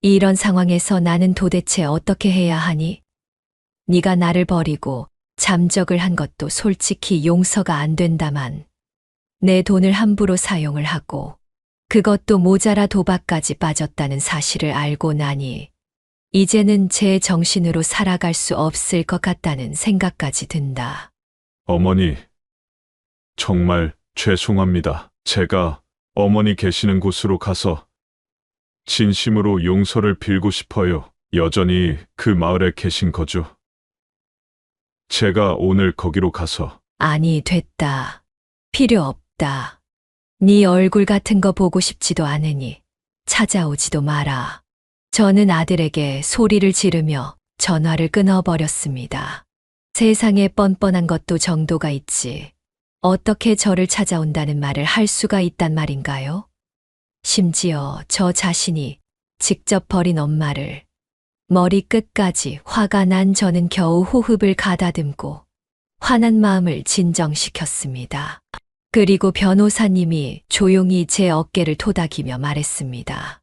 이런 상황에서 나는 도대체 어떻게 해야 하니? 네가 나를 버리고 잠적을 한 것도 솔직히 용서가 안 된다만 내 돈을 함부로 사용을 하고 그것도 모자라 도박까지 빠졌다는 사실을 알고 나니 이제는 제 정신으로 살아갈 수 없을 것 같다는 생각까지 든다. 어머니, 정말 죄송합니다. 제가 어머니 계시는 곳으로 가서 진심으로 용서를 빌고 싶어요. 여전히 그 마을에 계신 거죠? 제가 오늘 거기로 가서 아니, 됐다. 필요 없다. 네 얼굴 같은 거 보고 싶지도 않으니 찾아오지도 마라. 저는 아들에게 소리를 지르며 전화를 끊어버렸습니다. 세상에 뻔뻔한 것도 정도가 있지. 어떻게 저를 찾아온다는 말을 할 수가 있단 말인가요? 심지어 저 자신이 직접 버린 엄마를 머리끝까지 화가 난 저는 겨우 호흡을 가다듬고 화난 마음을 진정시켰습니다. 그리고 변호사님이 조용히 제 어깨를 토닥이며 말했습니다.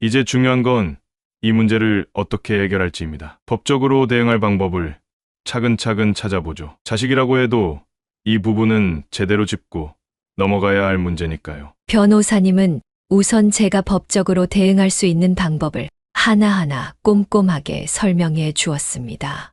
이제 중요한 건 이 문제를 어떻게 해결할지입니다. 법적으로 대응할 방법을 차근차근 찾아보죠. 자식이라고 해도 이 부분은 제대로 짚고 넘어가야 할 문제니까요. 변호사님은 우선 제가 법적으로 대응할 수 있는 방법을 하나하나 꼼꼼하게 설명해 주었습니다.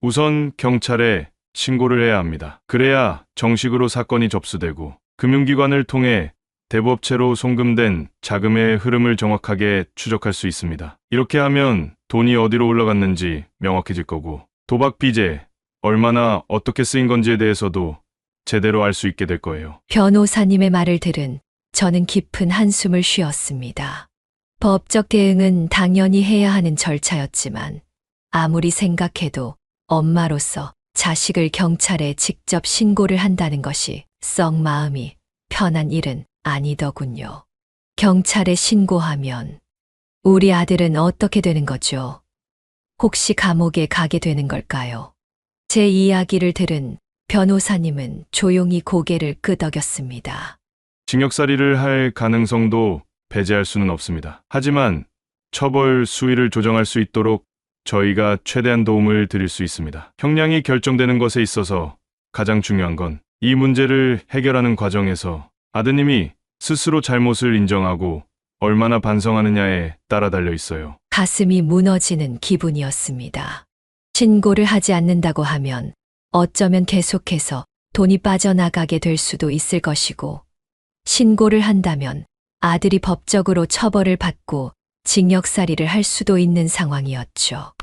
우선 경찰에 신고를 해야 합니다. 그래야 정식으로 사건이 접수되고 금융기관을 통해 대부업체로 송금된 자금의 흐름을 정확하게 추적할 수 있습니다. 이렇게 하면 돈이 어디로 올라갔는지 명확해질 거고 도박 빚에 얼마나 어떻게 쓰인 건지에 대해서도 제대로 알 수 있게 될 거예요. 변호사님의 말을 들은 저는 깊은 한숨을 쉬었습니다. 법적 대응은 당연히 해야 하는 절차였지만 아무리 생각해도 엄마로서 자식을 경찰에 직접 신고를 한다는 것이 썩 마음이 편한 일은 아니더군요. 경찰에 신고하면 우리 아들은 어떻게 되는 거죠? 혹시 감옥에 가게 되는 걸까요? 제 이야기를 들은 변호사님은 조용히 고개를 끄덕였습니다. 징역살이를 할 가능성도 배제할 수는 없습니다. 하지만 처벌 수위를 조정할 수 있도록 저희가 최대한 도움을 드릴 수 있습니다. 형량이 결정되는 것에 있어서 가장 중요한 건 이 문제를 해결하는 과정에서 아드님이 스스로 잘못을 인정하고 얼마나 반성하느냐에 따라 달려 있어요. 가슴이 무너지는 기분이었습니다. 신고를 하지 않는다고 하면 어쩌면 계속해서 돈이 빠져나가게 될 수도 있을 것이고, 신고를 한다면 아들이 법적으로 처벌을 받고 징역살이를 할 수도 있는 상황이었죠.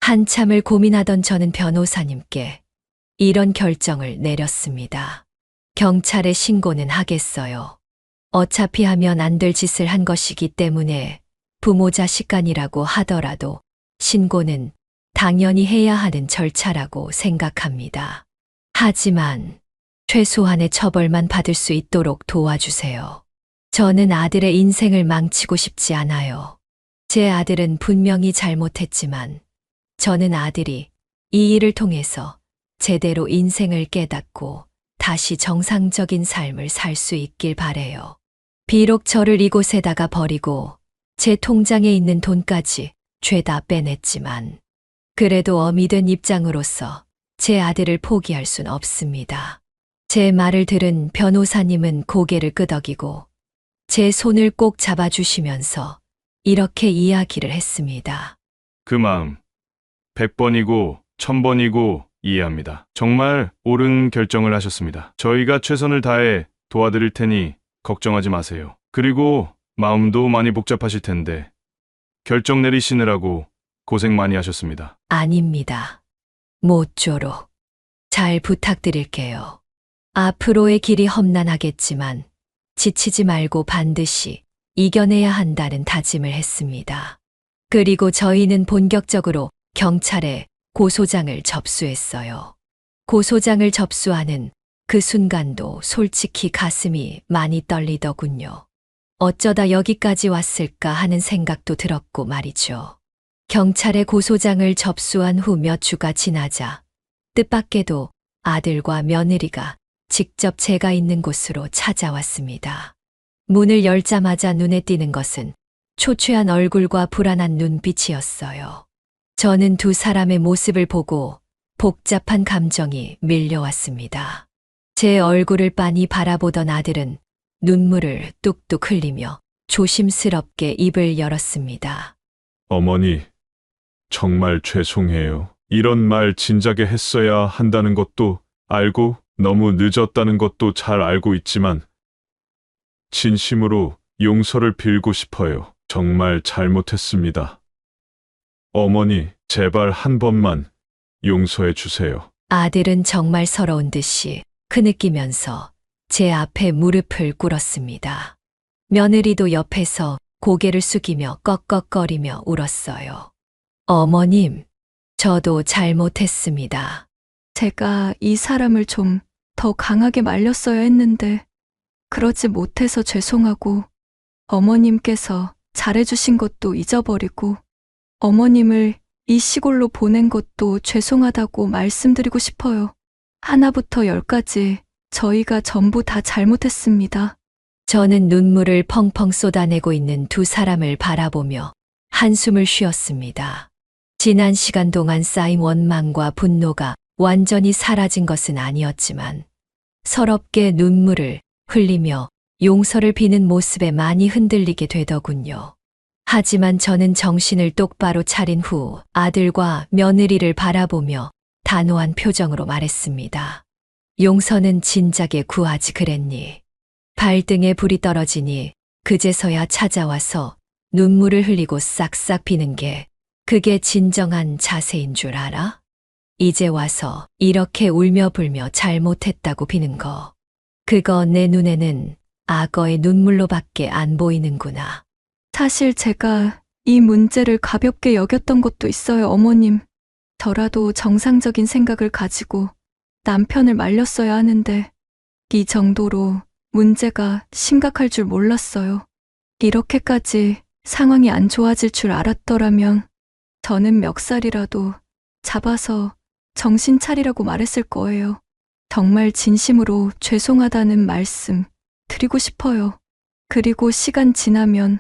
한참을 고민하던 저는 변호사님께 이런 결정을 내렸습니다. 경찰에 신고는 하겠어요. 어차피 하면 안 될 짓을 한 것이기 때문에 부모 자식 간이라고 하더라도 신고는 당연히 해야 하는 절차라고 생각합니다. 하지만 최소한의 처벌만 받을 수 있도록 도와주세요. 저는 아들의 인생을 망치고 싶지 않아요. 제 아들은 분명히 잘못했지만 저는 아들이 이 일을 통해서 제대로 인생을 깨닫고 다시 정상적인 삶을 살 수 있길 바래요. 비록 저를 이곳에다가 버리고 제 통장에 있는 돈까지 죄다 빼냈지만 그래도 어미 된 입장으로서 제 아들을 포기할 순 없습니다. 제 말을 들은 변호사님은 고개를 끄덕이고 제 손을 꼭 잡아주시면서 이렇게 이야기를 했습니다. 그 마음 100번이고 1000번이고 이해합니다. 정말 옳은 결정을 하셨습니다. 저희가 최선을 다해 도와드릴 테니 걱정하지 마세요. 그리고 마음도 많이 복잡하실 텐데 결정 내리시느라고 고생 많이 하셨습니다. 아닙니다. 모쪼록 잘 부탁드릴게요. 앞으로의 길이 험난하겠지만 지치지 말고 반드시 이겨내야 한다는 다짐을 했습니다. 그리고 저희는 본격적으로 경찰에 고소장을 접수했어요. 고소장을 접수하는 그 순간도 솔직히 가슴이 많이 떨리더군요. 어쩌다 여기까지 왔을까 하는 생각도 들었고 말이죠. 경찰에 고소장을 접수한 후 몇 주가 지나자 뜻밖에도 아들과 며느리가 직접 제가 있는 곳으로 찾아왔습니다. 문을 열자마자 눈에 띄는 것은 초췌한 얼굴과 불안한 눈빛이었어요. 저는 두 사람의 모습을 보고 복잡한 감정이 밀려왔습니다. 제 얼굴을 빤히 바라보던 아들은 눈물을 뚝뚝 흘리며 조심스럽게 입을 열었습니다. 어머니, 정말 죄송해요. 이런 말 진작에 했어야 한다는 것도 알고 너무 늦었다는 것도 잘 알고 있지만 진심으로 용서를 빌고 싶어요. 정말 잘못했습니다. 어머니, 제발 한 번만 용서해 주세요. 아들은 정말 서러운 듯이 크느끼면서 제 앞에 무릎을 꿇었습니다. 며느리도 옆에서 고개를 숙이며 꺽꺽거리며 울었어요. 어머님, 저도 잘못했습니다. 제가 이 사람을 좀 더 강하게 말렸어야 했는데, 그러지 못해서 죄송하고, 어머님께서 잘해주신 것도 잊어버리고, 어머님을 이 시골로 보낸 것도 죄송하다고 말씀드리고 싶어요. 하나부터 열까지 저희가 전부 다 잘못했습니다. 저는 눈물을 펑펑 쏟아내고 있는 두 사람을 바라보며 한숨을 쉬었습니다. 지난 시간 동안 쌓인 원망과 분노가 완전히 사라진 것은 아니었지만 서럽게 눈물을 흘리며 용서를 비는 모습에 많이 흔들리게 되더군요. 하지만 저는 정신을 똑바로 차린 후 아들과 며느리를 바라보며 단호한 표정으로 말했습니다. 용서는 진작에 구하지 그랬니? 발등에 불이 떨어지니 그제서야 찾아와서 눈물을 흘리고 싹싹 비는 게 그게 진정한 자세인 줄 알아? 이제 와서 이렇게 울며 불며 잘못했다고 비는 거. 그거 내 눈에는 악어의 눈물로밖에 안 보이는구나. 사실 제가 이 문제를 가볍게 여겼던 것도 있어요, 어머님. 저라도 정상적인 생각을 가지고 남편을 말렸어야 하는데, 이 정도로 문제가 심각할 줄 몰랐어요. 이렇게까지 상황이 안 좋아질 줄 알았더라면 저는 멱살이라도 잡아서 정신 차리라고 말했을 거예요. 정말 진심으로 죄송하다는 말씀 드리고 싶어요. 그리고 시간 지나면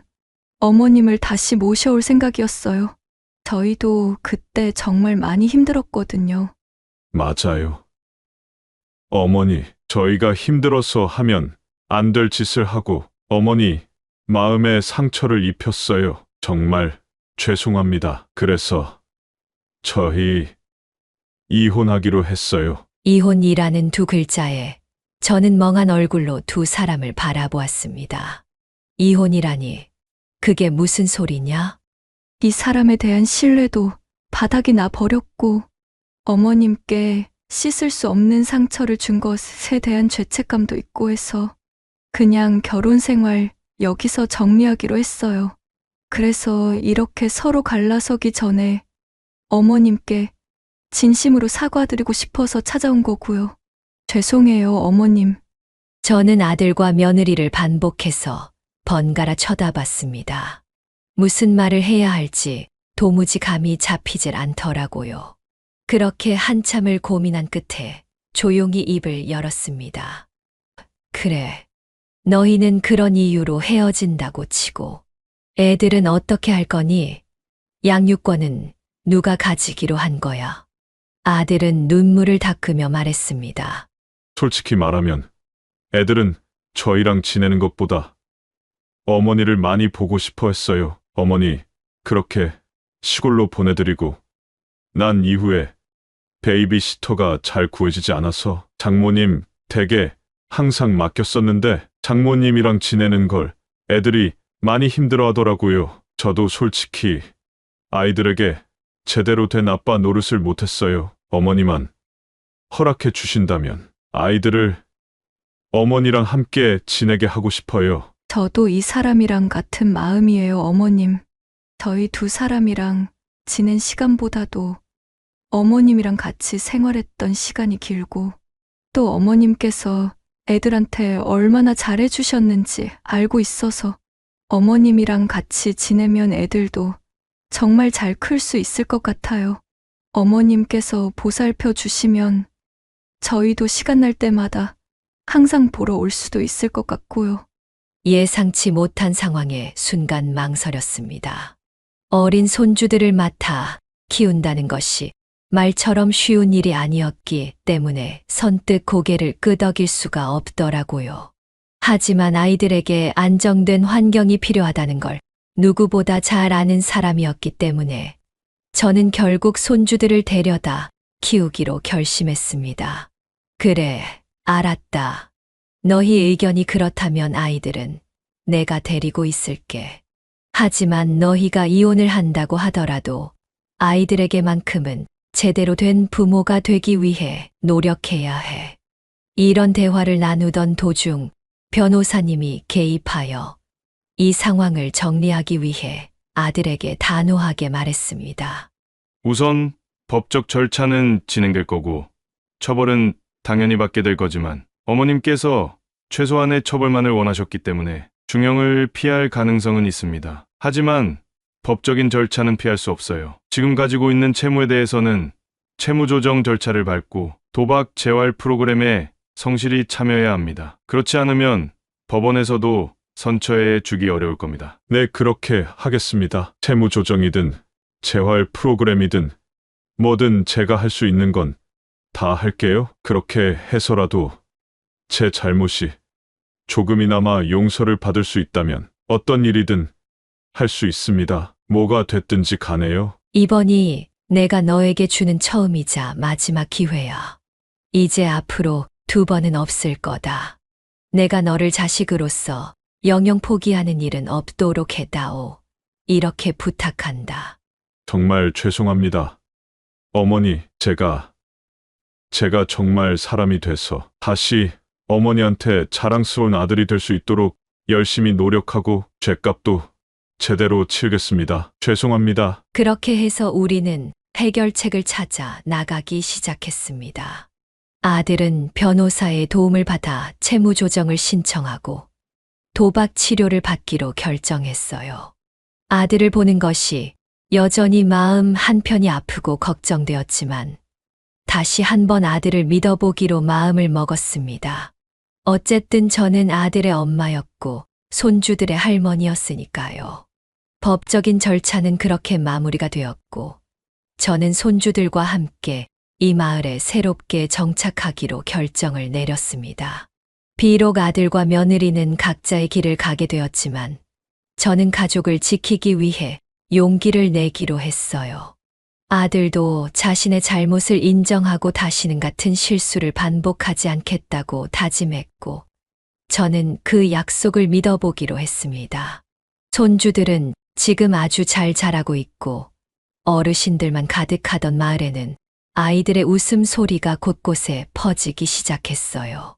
어머님을 다시 모셔올 생각이었어요. 저희도 그때 정말 많이 힘들었거든요. 맞아요. 어머니, 저희가 힘들어서 하면 안 될 짓을 하고 어머니 마음에 상처를 입혔어요. 정말 죄송합니다. 그래서 저희 이혼하기로 했어요. 이혼이라는 두 글자에 저는 멍한 얼굴로 두 사람을 바라보았습니다. 이혼이라니, 그게 무슨 소리냐? 이 사람에 대한 신뢰도 바닥이 나 버렸고, 어머님께 씻을 수 없는 상처를 준 것에 대한 죄책감도 있고 해서 그냥 결혼 생활 여기서 정리하기로 했어요. 그래서 이렇게 서로 갈라서기 전에 어머님께 진심으로 사과드리고 싶어서 찾아온 거고요. 죄송해요, 어머님. 저는 아들과 며느리를 반복해서 번갈아 쳐다봤습니다. 무슨 말을 해야 할지 도무지 감이 잡히질 않더라고요. 그렇게 한참을 고민한 끝에 조용히 입을 열었습니다. 그래, 너희는 그런 이유로 헤어진다고 치고 애들은 어떻게 할 거니? 양육권은 누가 가지기로 한 거야? 아들은 눈물을 닦으며 말했습니다. 솔직히 말하면 애들은 저희랑 지내는 것보다 어머니를 많이 보고 싶어 했어요. 어머니 그렇게 시골로 보내드리고 난 이후에 베이비시터가 잘 구해지지 않아서 장모님 댁에 항상 맡겼었는데 장모님이랑 지내는 걸 애들이 많이 힘들어 하더라고요. 저도 솔직히 아이들에게 제대로 된 아빠 노릇을 못했어요. 어머니만 허락해 주신다면 아이들을 어머니랑 함께 지내게 하고 싶어요. 저도 이 사람이랑 같은 마음이에요, 어머님. 저희 두 사람이랑 지낸 시간보다도 어머님이랑 같이 생활했던 시간이 길고 또 어머님께서 애들한테 얼마나 잘해주셨는지 알고 있어서 어머님이랑 같이 지내면 애들도 정말 잘 클 수 있을 것 같아요. 어머님께서 보살펴 주시면 저희도 시간 날 때마다 항상 보러 올 수도 있을 것 같고요. 예상치 못한 상황에 순간 망설였습니다. 어린 손주들을 맡아 키운다는 것이 말처럼 쉬운 일이 아니었기 때문에 선뜻 고개를 끄덕일 수가 없더라고요. 하지만 아이들에게 안정된 환경이 필요하다는 걸 누구보다 잘 아는 사람이었기 때문에 저는 결국 손주들을 데려다 키우기로 결심했습니다. 그래, 알았다. 너희 의견이 그렇다면 아이들은 내가 데리고 있을게. 하지만 너희가 이혼을 한다고 하더라도 아이들에게만큼은 제대로 된 부모가 되기 위해 노력해야 해. 이런 대화를 나누던 도중 변호사님이 개입하여 이 상황을 정리하기 위해 아들에게 단호하게 말했습니다. 우선 법적 절차는 진행될 거고 처벌은 당연히 받게 될 거지만 어머님께서 최소한의 처벌만을 원하셨기 때문에 중형을 피할 가능성은 있습니다. 하지만 법적인 절차는 피할 수 없어요. 지금 가지고 있는 채무에 대해서는 채무 조정 절차를 밟고 도박 재활 프로그램에 성실히 참여해야 합니다. 그렇지 않으면 법원에서도 선처해 주기 어려울 겁니다. 네, 그렇게 하겠습니다. 채무 조정이든 재활 프로그램이든 뭐든 제가 할 수 있는 건 다 할게요. 그렇게 해서라도 제 잘못이 조금이나마 용서를 받을 수 있다면 어떤 일이든 할 수 있습니다. 뭐가 됐든지 가네요. 이번이 내가 너에게 주는 처음이자 마지막 기회야. 이제 앞으로 2번은 없을 거다. 내가 너를 자식으로서 영영 포기하는 일은 없도록 해다오. 이렇게 부탁한다. 정말 죄송합니다. 어머니, 제가 정말 사람이 돼서 다시 어머니한테 자랑스러운 아들이 될 수 있도록 열심히 노력하고 죗값도 제대로 치르겠습니다. 죄송합니다. 그렇게 해서 우리는 해결책을 찾아 나가기 시작했습니다. 아들은 변호사의 도움을 받아 채무 조정을 신청하고 도박 치료를 받기로 결정했어요. 아들을 보는 것이 여전히 마음 한편이 아프고 걱정되었지만 다시 한번 아들을 믿어보기로 마음을 먹었습니다. 어쨌든 저는 아들의 엄마였고 손주들의 할머니였으니까요. 법적인 절차는 그렇게 마무리가 되었고 저는 손주들과 함께 이 마을에 새롭게 정착하기로 결정을 내렸습니다. 비록 아들과 며느리는 각자의 길을 가게 되었지만 저는 가족을 지키기 위해 용기를 내기로 했어요. 아들도 자신의 잘못을 인정하고 다시는 같은 실수를 반복하지 않겠다고 다짐했고 저는 그 약속을 믿어보기로 했습니다. 손주들은 지금 아주 잘 자라고 있고 어르신들만 가득하던 마을에는 아이들의 웃음소리가 곳곳에 퍼지기 시작했어요.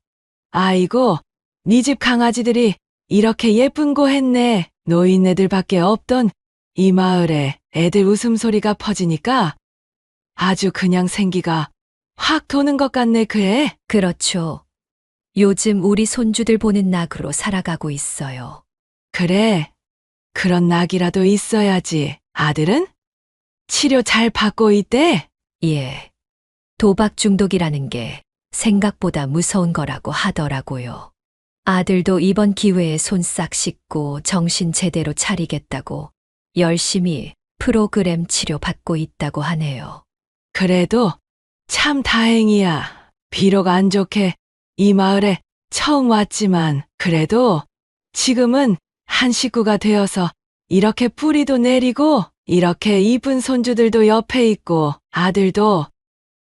아이고, 네 집 강아지들이 이렇게 예쁜 거 했네. 노인네들밖에 없던 이 마을에 애들 웃음소리가 퍼지니까 아주 그냥 생기가 확 도는 것 같네, 그래? 그렇죠. 요즘 우리 손주들 보는 낙으로 살아가고 있어요. 그래, 그런 낙이라도 있어야지. 아들은? 치료 잘 받고 있대? 예. 도박 중독이라는 게 생각보다 무서운 거라고 하더라고요. 아들도 이번 기회에 손 싹 씻고 정신 제대로 차리겠다고 열심히 프로그램 치료 받고 있다고 하네요. 그래도 참 다행이야. 비록 안 좋게 이 마을에 처음 왔지만 그래도 지금은 한 식구가 되어서 이렇게 뿌리도 내리고 이렇게 이쁜 손주들도 옆에 있고 아들도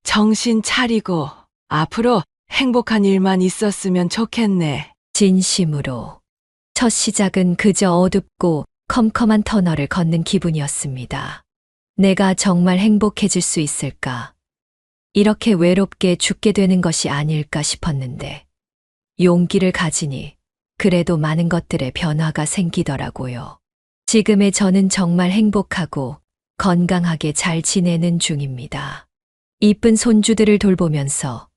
정신 차리고 앞으로 행복한 일만 있었으면 좋겠네. 진심으로. 첫 시작은 그저 어둡고 컴컴한 터널을 걷는 기분이었습니다. 내가 정말 행복해질 수 있을까? 이렇게 외롭게 죽게 되는 것이 아닐까 싶었는데 용기를 가지니 그래도 많은 것들의 변화가 생기더라고요. 지금의 저는 정말 행복하고 건강하게 잘 지내는 중입니다. 이쁜 손주들을 돌보면서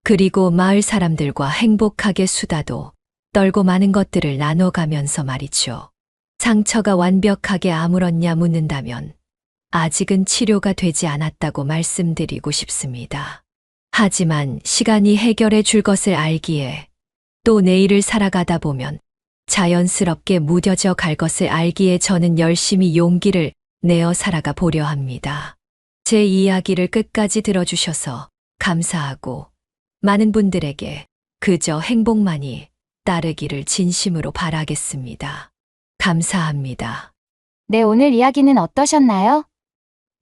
그리고 마을 사람들과 행복하게 수다도 떨고 많은 것들을 나눠가면서 말이죠. 상처가 완벽하게 아물었냐 묻는다면 아직은 치료가 되지 않았다고 말씀드리고 싶습니다. 하지만 시간이 해결해 줄 것을 알기에 또 내일을 살아가다 보면 자연스럽게 무뎌져 갈 것을 알기에 저는 열심히 용기를 내어 살아가 보려 합니다. 제 이야기를 끝까지 들어주셔서 감사하고 많은 분들에게 그저 행복만이 따르기를 진심으로 바라겠습니다. 감사합니다. 네, 오늘 이야기는 어떠셨나요?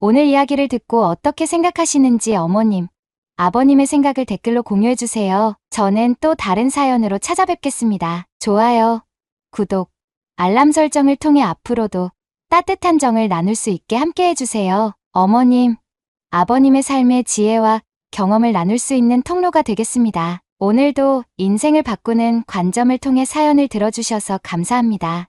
오늘 이야기를 듣고 어떻게 생각하시는지 어머님, 아버님의 생각을 댓글로 공유해주세요. 저는 또 다른 사연으로 찾아뵙겠습니다. 좋아요, 구독, 알람 설정을 통해 앞으로도 따뜻한 정을 나눌 수 있게 함께 해주세요. 어머님, 아버님의 삶의 지혜와 경험을 나눌 수 있는 통로가 되겠습니다. 오늘도 인생을 바꾸는 관점을 통해 사연을 들어주셔서 감사합니다.